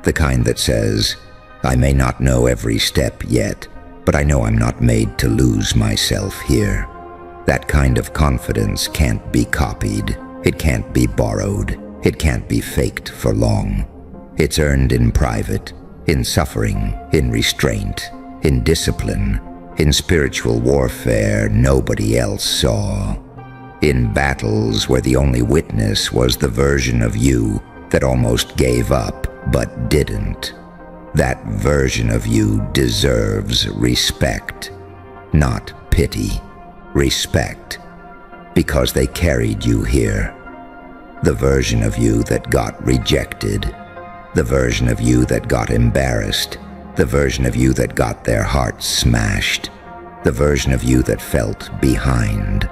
The kind that says, I may not know every step yet, but I know I'm not made to lose myself here. That kind of confidence can't be copied. It can't be borrowed. It can't be faked for long. It's earned in private, in suffering, in restraint, in discipline, in spiritual warfare nobody else saw, in battles where the only witness was the version of you that almost gave up but didn't. That version of you deserves respect, not pity, respect, because they carried you here. The version of you that got rejected, the version of you that got embarrassed, the version of you that got their hearts smashed, the version of you that felt behind,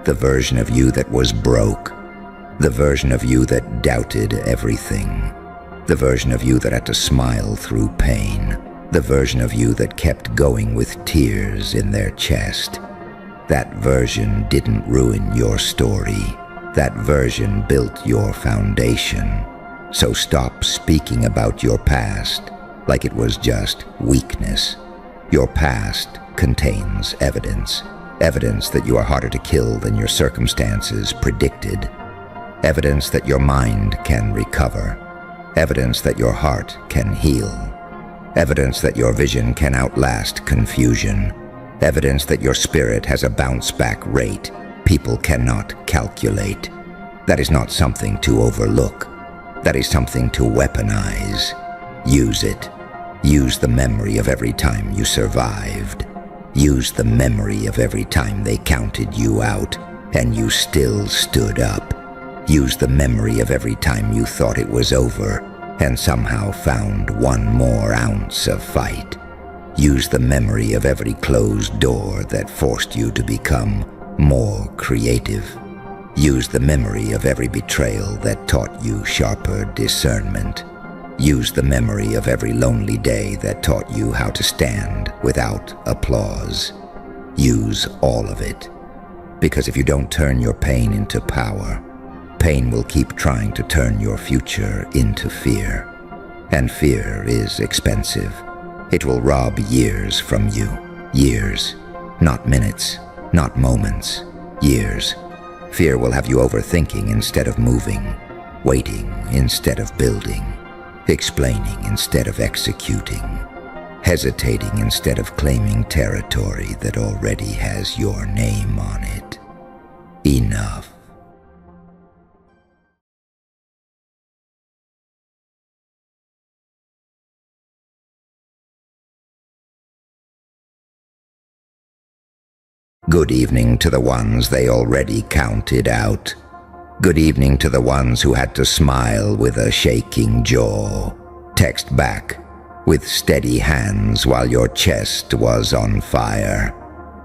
the version of you that was broke, the version of you that doubted everything, the version of you that had to smile through pain, the version of you that kept going with tears in their chest. That version didn't ruin your story. That version built your foundation. So stop speaking about your past like it was just weakness. Your past contains evidence. Evidence that you are harder to kill than your circumstances predicted. Evidence that your mind can recover. Evidence that your heart can heal. Evidence that your vision can outlast confusion. Evidence that your spirit has a bounce-back rate people cannot calculate. That is not something to overlook. That is something to weaponize. Use it. Use the memory of every time you survived. Use the memory of every time they counted you out and you still stood up. Use the memory of every time you thought it was over and somehow found one more ounce of fight. Use the memory of every closed door that forced you to become more creative. Use the memory of every betrayal that taught you sharper discernment. Use the memory of every lonely day that taught you how to stand without applause. Use all of it. Because if you don't turn your pain into power, pain will keep trying to turn your future into fear. And fear is expensive. It will rob years from you. Years. Not minutes. Not moments. Years. Fear will have you overthinking instead of moving, waiting instead of building, explaining instead of executing, hesitating instead of claiming territory that already has your name on it. Enough. Good evening to the ones they already counted out. Good evening to the ones who had to smile with a shaking jaw, text back with steady hands while your chest was on fire,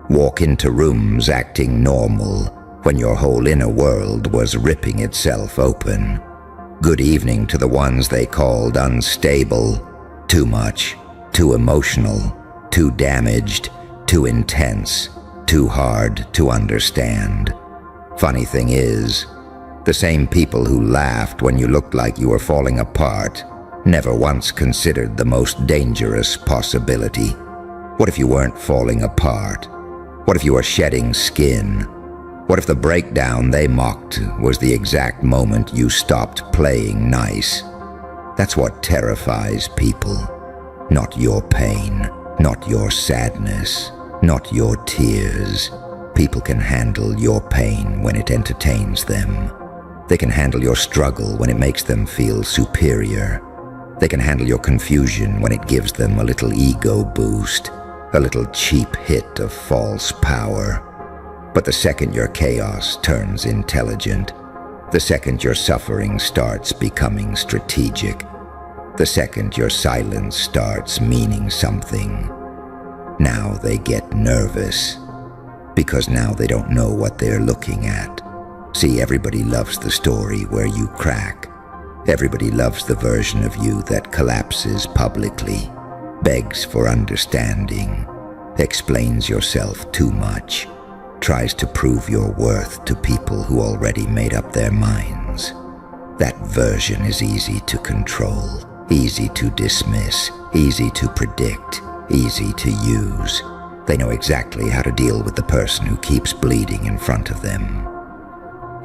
walk into rooms acting normal when your whole inner world was ripping itself open. Good evening to the ones they called unstable, too much, too emotional, too damaged, too intense, too hard to understand. Funny thing is, the same people who laughed when you looked like you were falling apart never once considered the most dangerous possibility. What if you weren't falling apart? What if you were shedding skin? What if the breakdown they mocked was the exact moment you stopped playing nice? That's what terrifies people. Not your pain, not your sadness, not your tears. People can handle your pain when it entertains them. They can handle your struggle when it makes them feel superior. They can handle your confusion when it gives them a little ego boost, a little cheap hit of false power. But the second your chaos turns intelligent, the second your suffering starts becoming strategic, the second your silence starts meaning something, now they get nervous, because now they don't know what they're looking at. See, everybody loves the story where you crack. Everybody loves the version of you that collapses publicly, begs for understanding, explains yourself too much, tries to prove your worth to people who already made up their minds. That version is easy to control, easy to dismiss, easy to predict, easy to use. They know exactly how to deal with the person who keeps bleeding in front of them.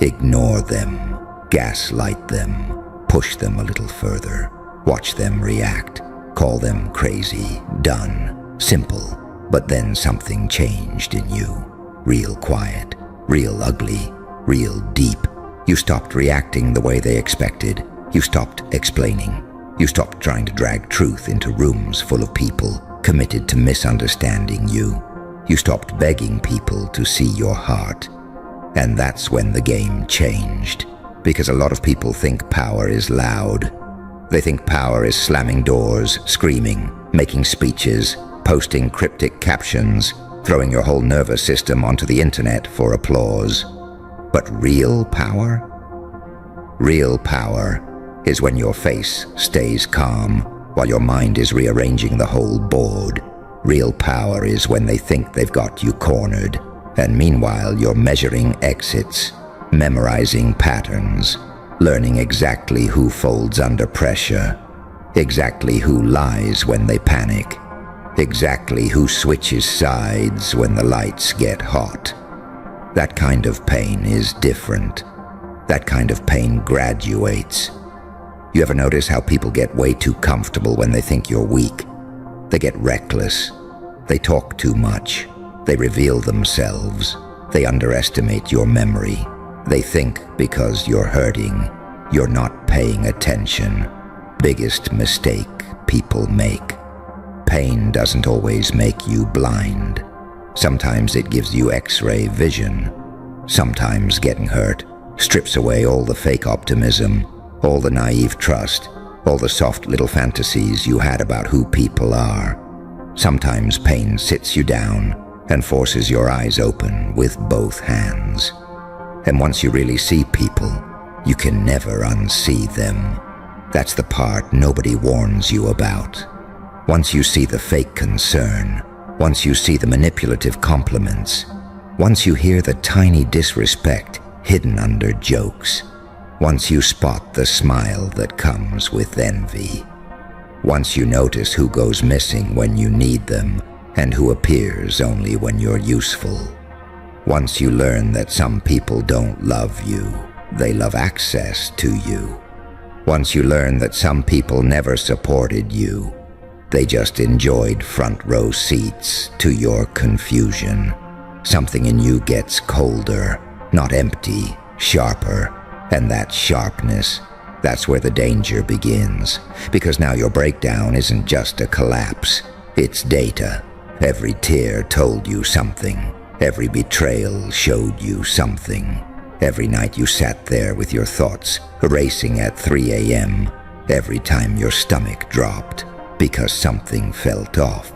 Ignore them, gaslight them, push them a little further, watch them react, call them crazy, done, simple, but then something changed in you. Real quiet, real ugly, real deep. You stopped reacting the way they expected. You stopped explaining. You stopped trying to drag truth into rooms full of people committed to misunderstanding you. You stopped begging people to see your heart. And that's when the game changed. Because a lot of people think power is loud. They think power is slamming doors, screaming, making speeches, posting cryptic captions, throwing your whole nervous system onto the internet for applause. But real power? Real power is when your face stays calm while your mind is rearranging the whole board. Real power is when they think they've got you cornered, and meanwhile you're measuring exits, memorizing patterns, learning exactly who folds under pressure, exactly who lies when they panic, exactly who switches sides when the lights get hot. That kind of pain is different. That kind of pain graduates. You ever notice how people get way too comfortable when they think you're weak? They get reckless. They talk too much. They reveal themselves. They underestimate your memory. They think because you're hurting, you're not paying attention. Biggest mistake people make. Pain doesn't always make you blind. Sometimes it gives you X-ray vision. Sometimes getting hurt strips away all the fake optimism, all the naive trust, all the soft little fantasies you had about who people are. Sometimes pain sits you down and forces your eyes open with both hands. And once you really see people, you can never unsee them. That's the part nobody warns you about. Once you see the fake concern, once you see the manipulative compliments, once you hear the tiny disrespect hidden under jokes, once you spot the smile that comes with envy, once you notice who goes missing when you need them and who appears only when you're useful. Once you learn that some people don't love you, they love access to you. Once you learn that some people never supported you, they just enjoyed front row seats to your confusion. Something in you gets colder, not empty, sharper, and that sharpness, that's where the danger begins. Because now your breakdown isn't just a collapse, it's data. Every tear told you something. Every betrayal showed you something. Every night you sat there with your thoughts racing at 3 a.m. Every time your stomach dropped because something felt off.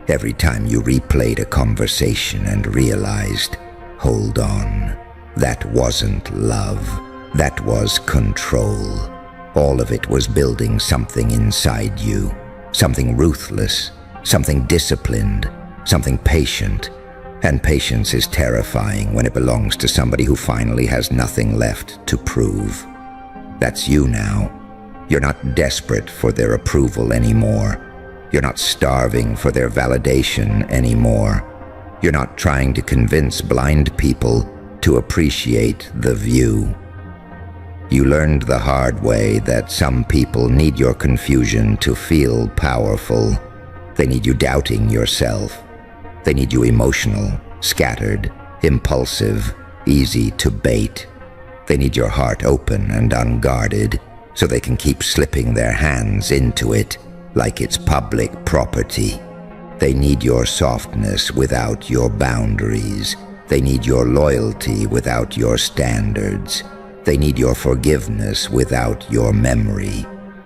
Every time you replayed a conversation and realized, hold on, that wasn't love, that was control. All of it was building something inside you, something ruthless, something disciplined, something patient. And patience is terrifying when it belongs to somebody who finally has nothing left to prove. That's you now. You're not desperate for their approval anymore. You're not starving for their validation anymore. You're not trying to convince blind people to appreciate the view. You learned the hard way that some people need your confusion to feel powerful. They need you doubting yourself. They need you emotional, scattered, impulsive, easy to bait. They need your heart open and unguarded so they can keep slipping their hands into it like it's public property. They need your softness without your boundaries. They need your loyalty without your standards. They need your forgiveness without your memory.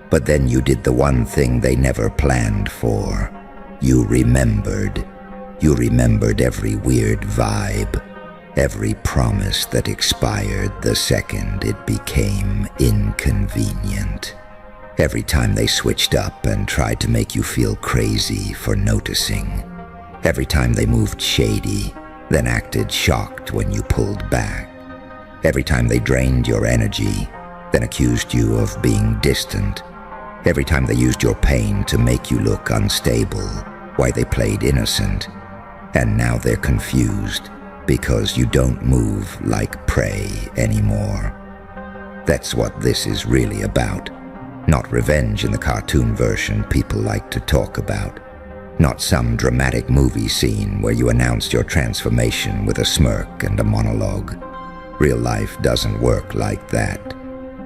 But then you did the one thing they never planned for. You remembered. You remembered every weird vibe, every promise that expired the second it became inconvenient. Every time they switched up and tried to make you feel crazy for noticing. Every time they moved shady, then acted shocked when you pulled back. Every time they drained your energy, then accused you of being distant. Every time they used your pain to make you look unstable, why they played innocent. And now they're confused because you don't move like prey anymore. That's what this is really about. Not revenge in the cartoon version people like to talk about. Not some dramatic movie scene where you announce your transformation with a smirk and a monologue. Real life doesn't work like that.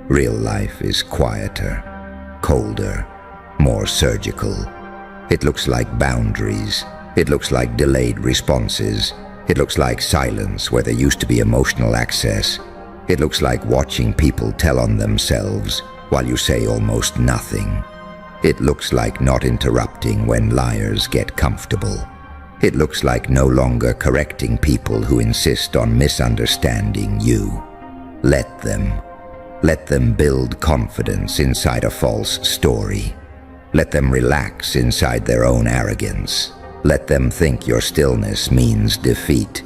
Real life is quieter, colder, more surgical. It looks like boundaries. It looks like delayed responses. It looks like silence where there used to be emotional access. It looks like watching people tell on themselves while you say almost nothing. It looks like not interrupting when liars get comfortable. It looks like no longer correcting people who insist on misunderstanding you. Let them. Let them build confidence inside a false story. Let them relax inside their own arrogance. Let them think your stillness means defeat.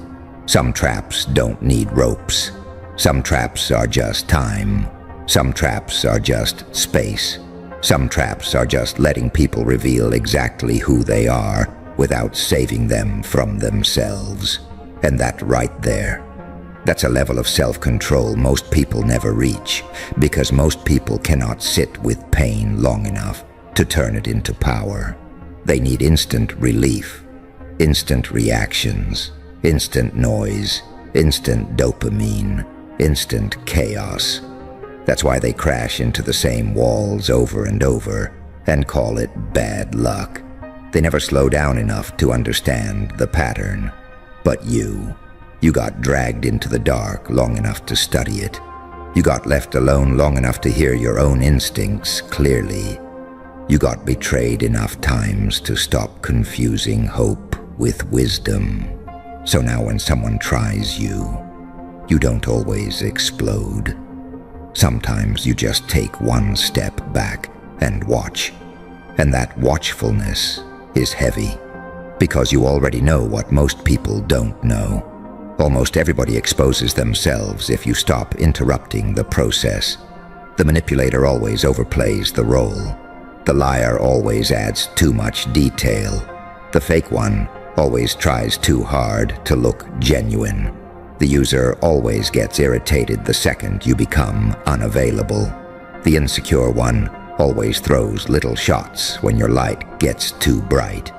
Some traps don't need ropes. Some traps are just time. Some traps are just space. Some traps are just letting people reveal exactly who they are without saving them from themselves. And that right there, that's a level of self-control most people never reach, because most people cannot sit with pain long enough to turn it into power. They need instant relief, instant reactions, instant noise, instant dopamine, instant chaos. That's why they crash into the same walls over and over and call it bad luck. They never slow down enough to understand the pattern. But you got dragged into the dark long enough to study it. You got left alone long enough to hear your own instincts clearly. You got betrayed enough times to stop confusing hope with wisdom. So now when someone tries you, you don't always explode. Sometimes you just take one step back and watch. And that watchfulness is heavy, because you already know what most people don't know. Almost everybody exposes themselves if you stop interrupting the process. The manipulator always overplays the role. The liar always adds too much detail. The fake one always tries too hard to look genuine. The user always gets irritated the second you become unavailable. The insecure one always throws little shots when your light gets too bright.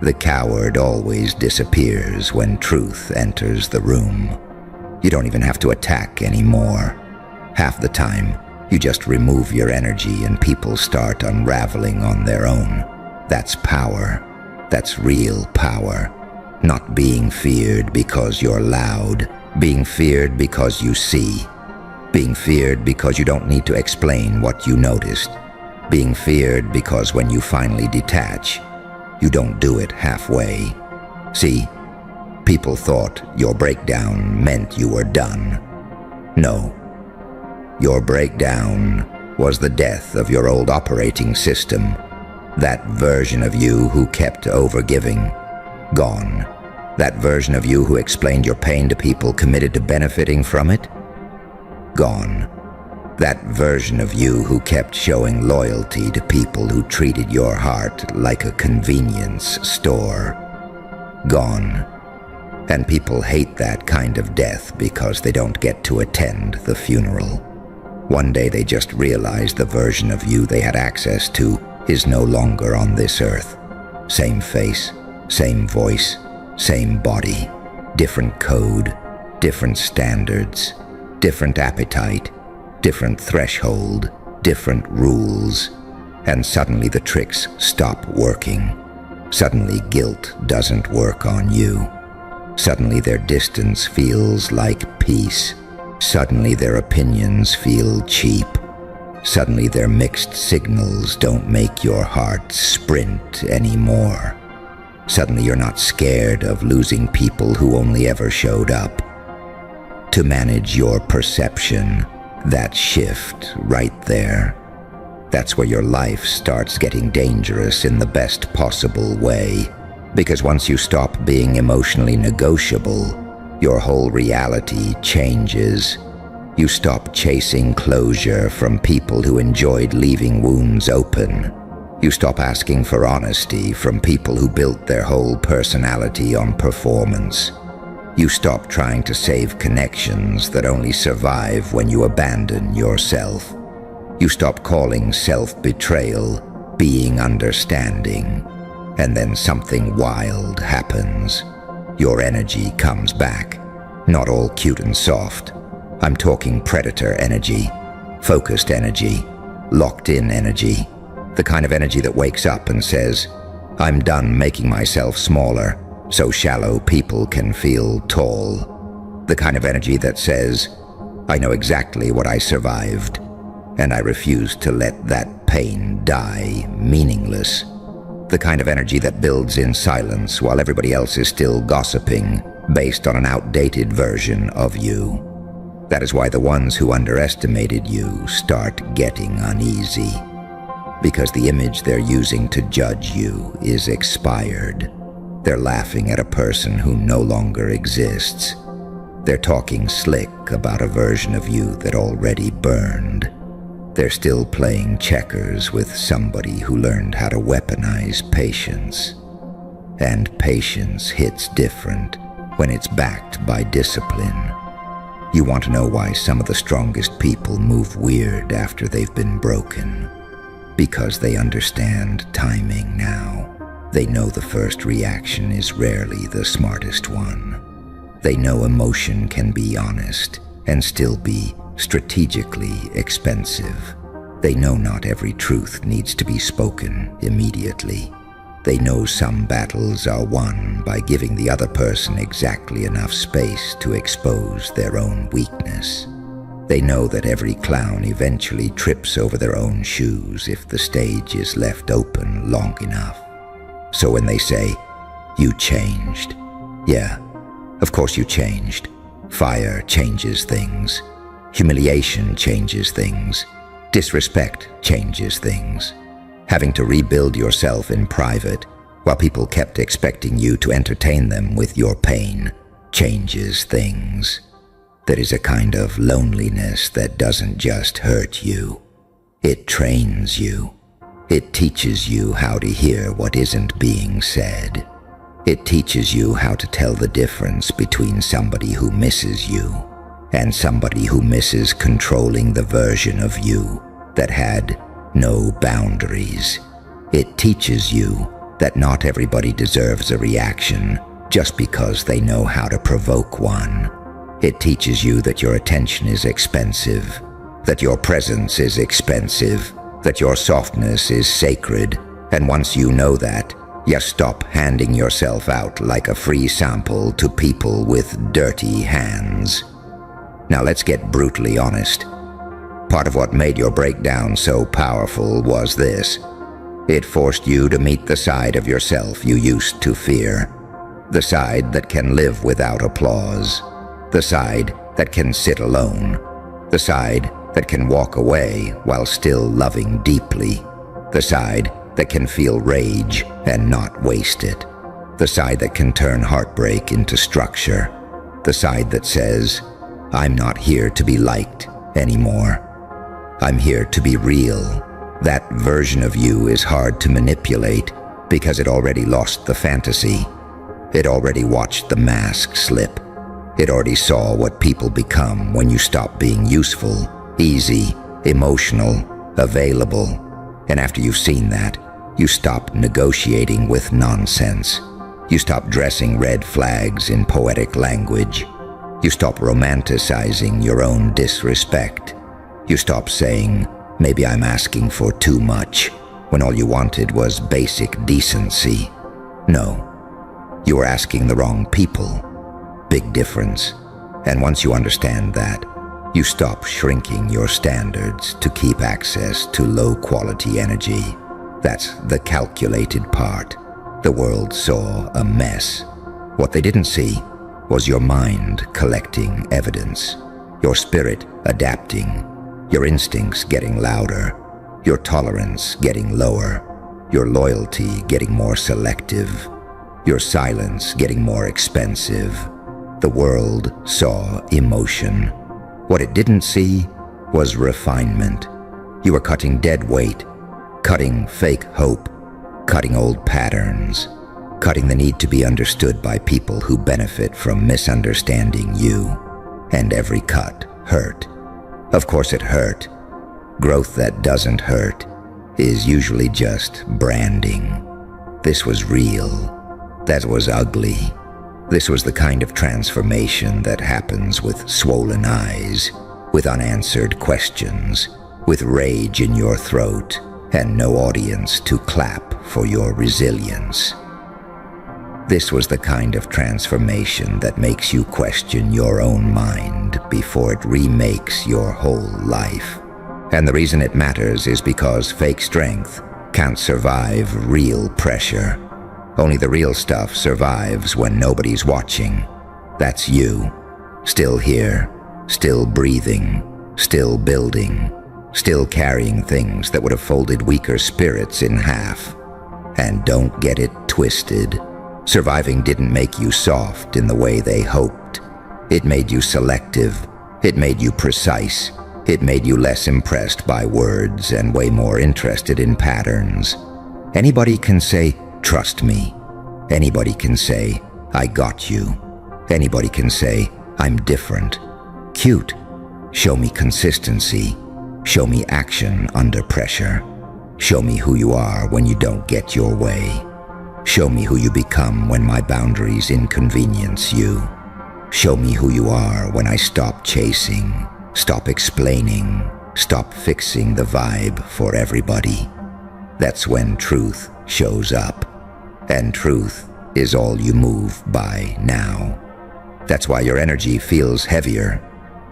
The coward always disappears when truth enters the room. You don't even have to attack anymore. Half the time, you just remove your energy and people start unraveling on their own. That's power. That's real power. Not being feared because you're loud. Being feared because you see. Being feared because you don't need to explain what you noticed. Being feared because when you finally detach, you don't do it halfway. See, people thought your breakdown meant you were done. No. Your breakdown was the death of your old operating system. That version of you who kept overgiving. Gone. That version of you who explained your pain to people committed to benefiting from it. Gone. That version of you who kept showing loyalty to people who treated your heart like a convenience store. Gone. And people hate that kind of death because they don't get to attend the funeral. One day they just realize the version of you they had access to is no longer on this earth. Same face, same voice, same body, different code, different standards, different appetite, different threshold, different rules, and suddenly the tricks stop working. Suddenly guilt doesn't work on you. Suddenly their distance feels like peace. Suddenly their opinions feel cheap. Suddenly their mixed signals don't make your heart sprint anymore. Suddenly you're not scared of losing people who only ever showed up. To manage your perception, that shift right there, that's where your life starts getting dangerous in the best possible way. Because once you stop being emotionally negotiable, your whole reality changes. You stop chasing closure from people who enjoyed leaving wounds open. You stop asking for honesty from people who built their whole personality on performance. You stop trying to save connections that only survive when you abandon yourself. You stop calling self-betrayal being understanding. And then something wild happens. Your energy comes back. Not all cute and soft. I'm talking predator energy, focused energy, locked-in energy. The kind of energy that wakes up and says, I'm done making myself smaller so shallow people can feel tall. The kind of energy that says, I know exactly what I survived, and I refuse to let that pain die meaningless. The kind of energy that builds in silence while everybody else is still gossiping based on an outdated version of you. That is why the ones who underestimated you start getting uneasy. Because the image they're using to judge you is expired. They're laughing at a person who no longer exists. They're talking slick about a version of you that already burned. They're still playing checkers with somebody who learned how to weaponize patience. And patience hits different when it's backed by discipline. You want to know why some of the strongest people move weird after they've been broken? Because they understand timing now. They know the first reaction is rarely the smartest one. They know emotion can be honest and still be strategically expensive. They know not every truth needs to be spoken immediately. They know some battles are won by giving the other person exactly enough space to expose their own weakness. They know that every clown eventually trips over their own shoes if the stage is left open long enough. So when they say, you changed, yeah, of course you changed. Fire changes things. Humiliation changes things. Disrespect changes things. Having to rebuild yourself in private while people kept expecting you to entertain them with your pain changes things. There is a kind of loneliness that doesn't just hurt you. It trains you. It teaches you how to hear what isn't being said. It teaches you how to tell the difference between somebody who misses you and somebody who misses controlling the version of you that had no boundaries. It teaches you that not everybody deserves a reaction just because they know how to provoke one. It teaches you that your attention is expensive, that your presence is expensive, that your softness is sacred, and once you know that, you stop handing yourself out like a free sample to people with dirty hands. Now let's get brutally honest. Part of what made your breakdown so powerful was this. It forced you to meet the side of yourself you used to fear. The side that can live without applause. The side that can sit alone. The side that can walk away while still loving deeply. The side that can feel rage and not waste it. The side that can turn heartbreak into structure. The side that says, I'm not here to be liked anymore. I'm here to be real. That version of you is hard to manipulate because it already lost the fantasy. It already watched the mask slip. It already saw what people become when you stop being useful, easy, emotional, available. And after you've seen that, you stop negotiating with nonsense. You stop dressing red flags in poetic language. You stop romanticizing your own disrespect. You stop saying, maybe I'm asking for too much, when all you wanted was basic decency. No, you were asking the wrong people. Big difference. And once you understand that, you stop shrinking your standards to keep access to low-quality energy. That's the calculated part. The world saw a mess. What they didn't see was your mind collecting evidence, your spirit adapting, your instincts getting louder, your tolerance getting lower, your loyalty getting more selective, your silence getting more expensive. The world saw emotion. What it didn't see was refinement. You were cutting dead weight, cutting fake hope, cutting old patterns, cutting the need to be understood by people who benefit from misunderstanding you. And every cut hurt. Of course it hurt. Growth that doesn't hurt is usually just branding. This was real. That was ugly. This was the kind of transformation that happens with swollen eyes, with unanswered questions, with rage in your throat, and no audience to clap for your resilience. This was the kind of transformation that makes you question your own mind before it remakes your whole life. And the reason it matters is because fake strength can't survive real pressure. Only the real stuff survives when nobody's watching. That's you, still here, still breathing, still building, still carrying things that would have folded weaker spirits in half. And don't get it twisted. Surviving didn't make you soft in the way they hoped. It made you selective. It made you precise. It made you less impressed by words and way more interested in patterns. Anybody can say, trust me. Anybody can say, I got you. Anybody can say, I'm different. Cute. Show me consistency. Show me action under pressure. Show me who you are when you don't get your way. Show me who you become when my boundaries inconvenience you. Show me who you are when I stop chasing, stop explaining, stop fixing the vibe for everybody. That's when truth shows up. And truth is all you move by now. That's why your energy feels heavier.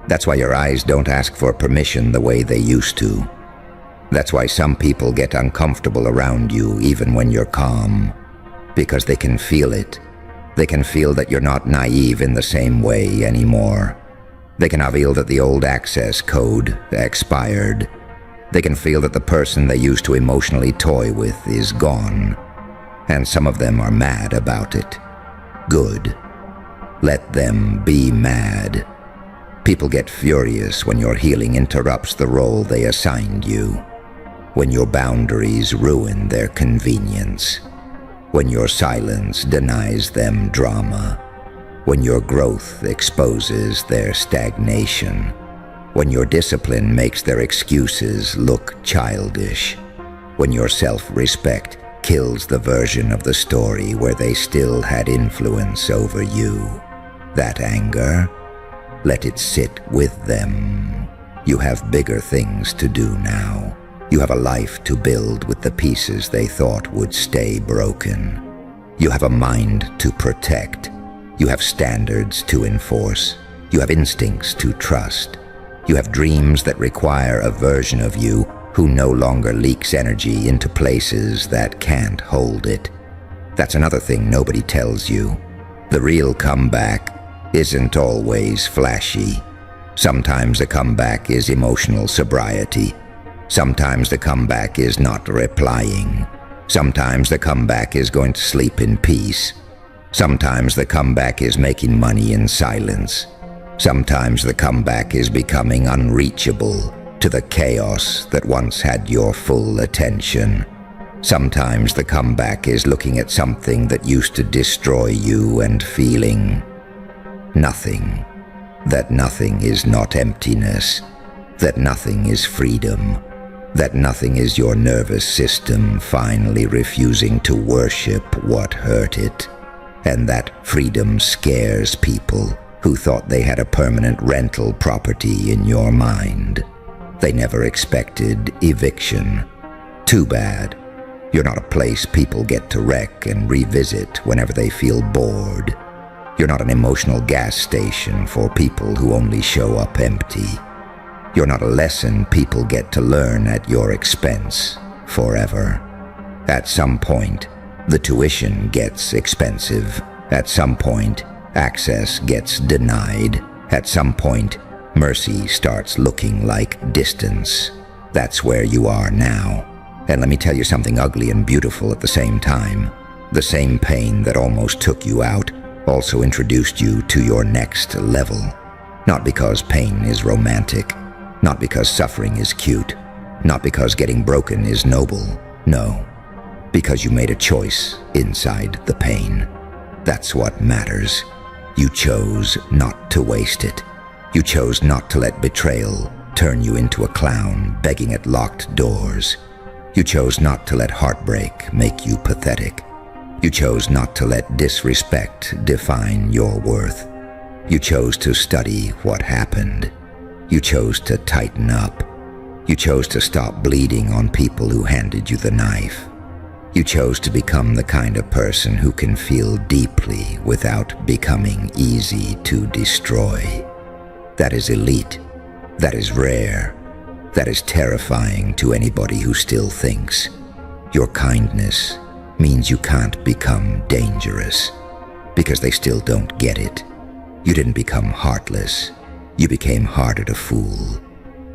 That's why your eyes don't ask for permission the way they used to. That's why some people get uncomfortable around you even when you're calm. Because they can feel it. They can feel that you're not naive in the same way anymore. They can feel that the old access code expired. They can feel that the person they used to emotionally toy with is gone. And some of them are mad about it. Good. Let them be mad. People get furious when your healing interrupts the role they assigned you. When your boundaries ruin their convenience. when your silence denies them drama, when your growth exposes their stagnation, when your discipline makes their excuses look childish, when your self-respect kills the version of the story where they still had influence over you. That anger, let it sit with them. You have bigger things to do now. You have a life to build with the pieces they thought would stay broken. You have a mind to protect. You have standards to enforce. You have instincts to trust. You have dreams that require a version of you who no longer leaks energy into places that can't hold it. That's another thing nobody tells you. The real comeback isn't always flashy. Sometimes the comeback is emotional sobriety. Sometimes the comeback is not replying. Sometimes the comeback is going to sleep in peace. Sometimes the comeback is making money in silence. Sometimes the comeback is becoming unreachable to the chaos that once had your full attention. Sometimes the comeback is looking at something that used to destroy you and feeling nothing. That nothing is not emptiness. That nothing is freedom. That nothing is your nervous system finally refusing to worship what hurt it. And that freedom scares people who thought they had a permanent rental property in your mind. They never expected eviction. Too bad. You're not a place people get to wreck and revisit whenever they feel bored. You're not an emotional gas station for people who only show up empty. You're not a lesson people get to learn at your expense forever. At some point, the tuition gets expensive. At some point, access gets denied. At some point, mercy starts looking like distance. That's where you are now. And let me tell you something ugly and beautiful at the same time. The same pain that almost took you out also introduced you to your next level. Not because pain is romantic. Not because suffering is cute. Not because getting broken is noble. No. Because you made a choice inside the pain. That's what matters. You chose not to waste it. You chose not to let betrayal turn you into a clown begging at locked doors. You chose not to let heartbreak make you pathetic. You chose not to let disrespect define your worth. You chose to study what happened. You chose to tighten up. You chose to stop bleeding on people who handed you the knife. You chose to become the kind of person who can feel deeply without becoming easy to destroy. That is elite. That is rare. That is terrifying to anybody who still thinks your kindness means you can't become dangerous, because they still don't get it. You didn't become heartless. You became harder to fool.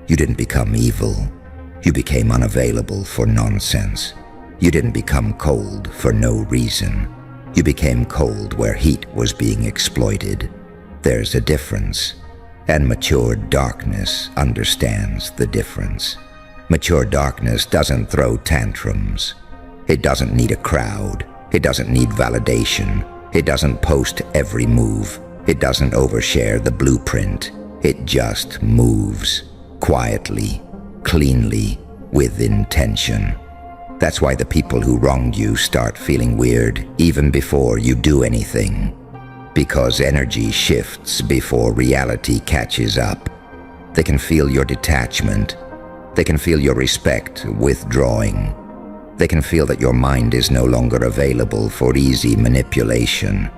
You didn't become evil. You became unavailable for nonsense. You didn't become cold for no reason. You became cold where heat was being exploited. There's a difference. And mature darkness understands the difference. Mature darkness doesn't throw tantrums. It doesn't need a crowd. It doesn't need validation. It doesn't post every move. It doesn't overshare the blueprint. It just moves. Quietly, cleanly, with intention. That's why the people who wronged you start feeling weird even before you do anything. Because energy shifts before reality catches up. They can feel your detachment. They can feel your respect withdrawing. They can feel that your mind is no longer available for easy manipulation.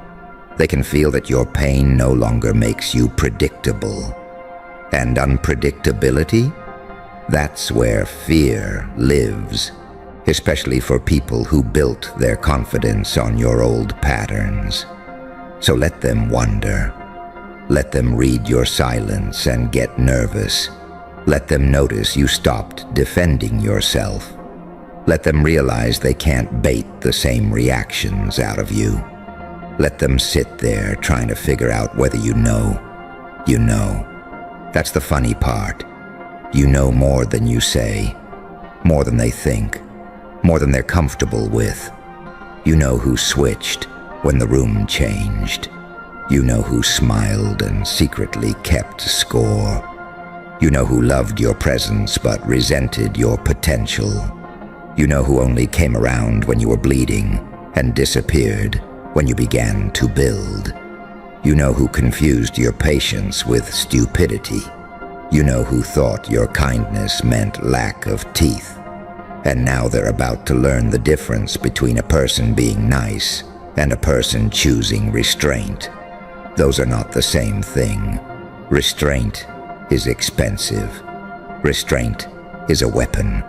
They can feel that your pain no longer makes you predictable. And unpredictability? That's where fear lives, especially for people who built their confidence on your old patterns. So let them wonder. Let them read your silence and get nervous. Let them notice you stopped defending yourself. Let them realize they can't bait the same reactions out of you. Let them sit there trying to figure out whether you know. You know. That's the funny part. You know more than you say, more than they think, more than they're comfortable with. You know who switched when the room changed. You know who smiled and secretly kept score. You know who loved your presence but resented your potential. You know who only came around when you were bleeding and disappeared when you began to build. You know who confused your patience with stupidity. You know who thought your kindness meant lack of teeth. And now they're about to learn the difference between a person being nice and a person choosing restraint. Those are not the same thing. Restraint is expensive. Restraint is a weapon.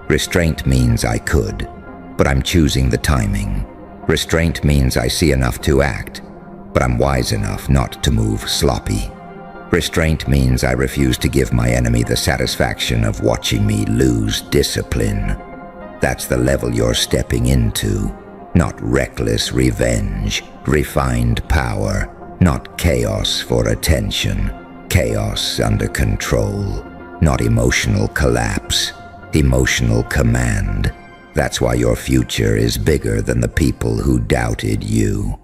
Restraint means I could, but I'm choosing the timing. Restraint means I see enough to act, but I'm wise enough not to move sloppy. Restraint means I refuse to give my enemy the satisfaction of watching me lose discipline. That's the level you're stepping into. Not reckless revenge, refined power, not chaos for attention, chaos under control, not emotional collapse, emotional command. That's why your future is bigger than the people who doubted you.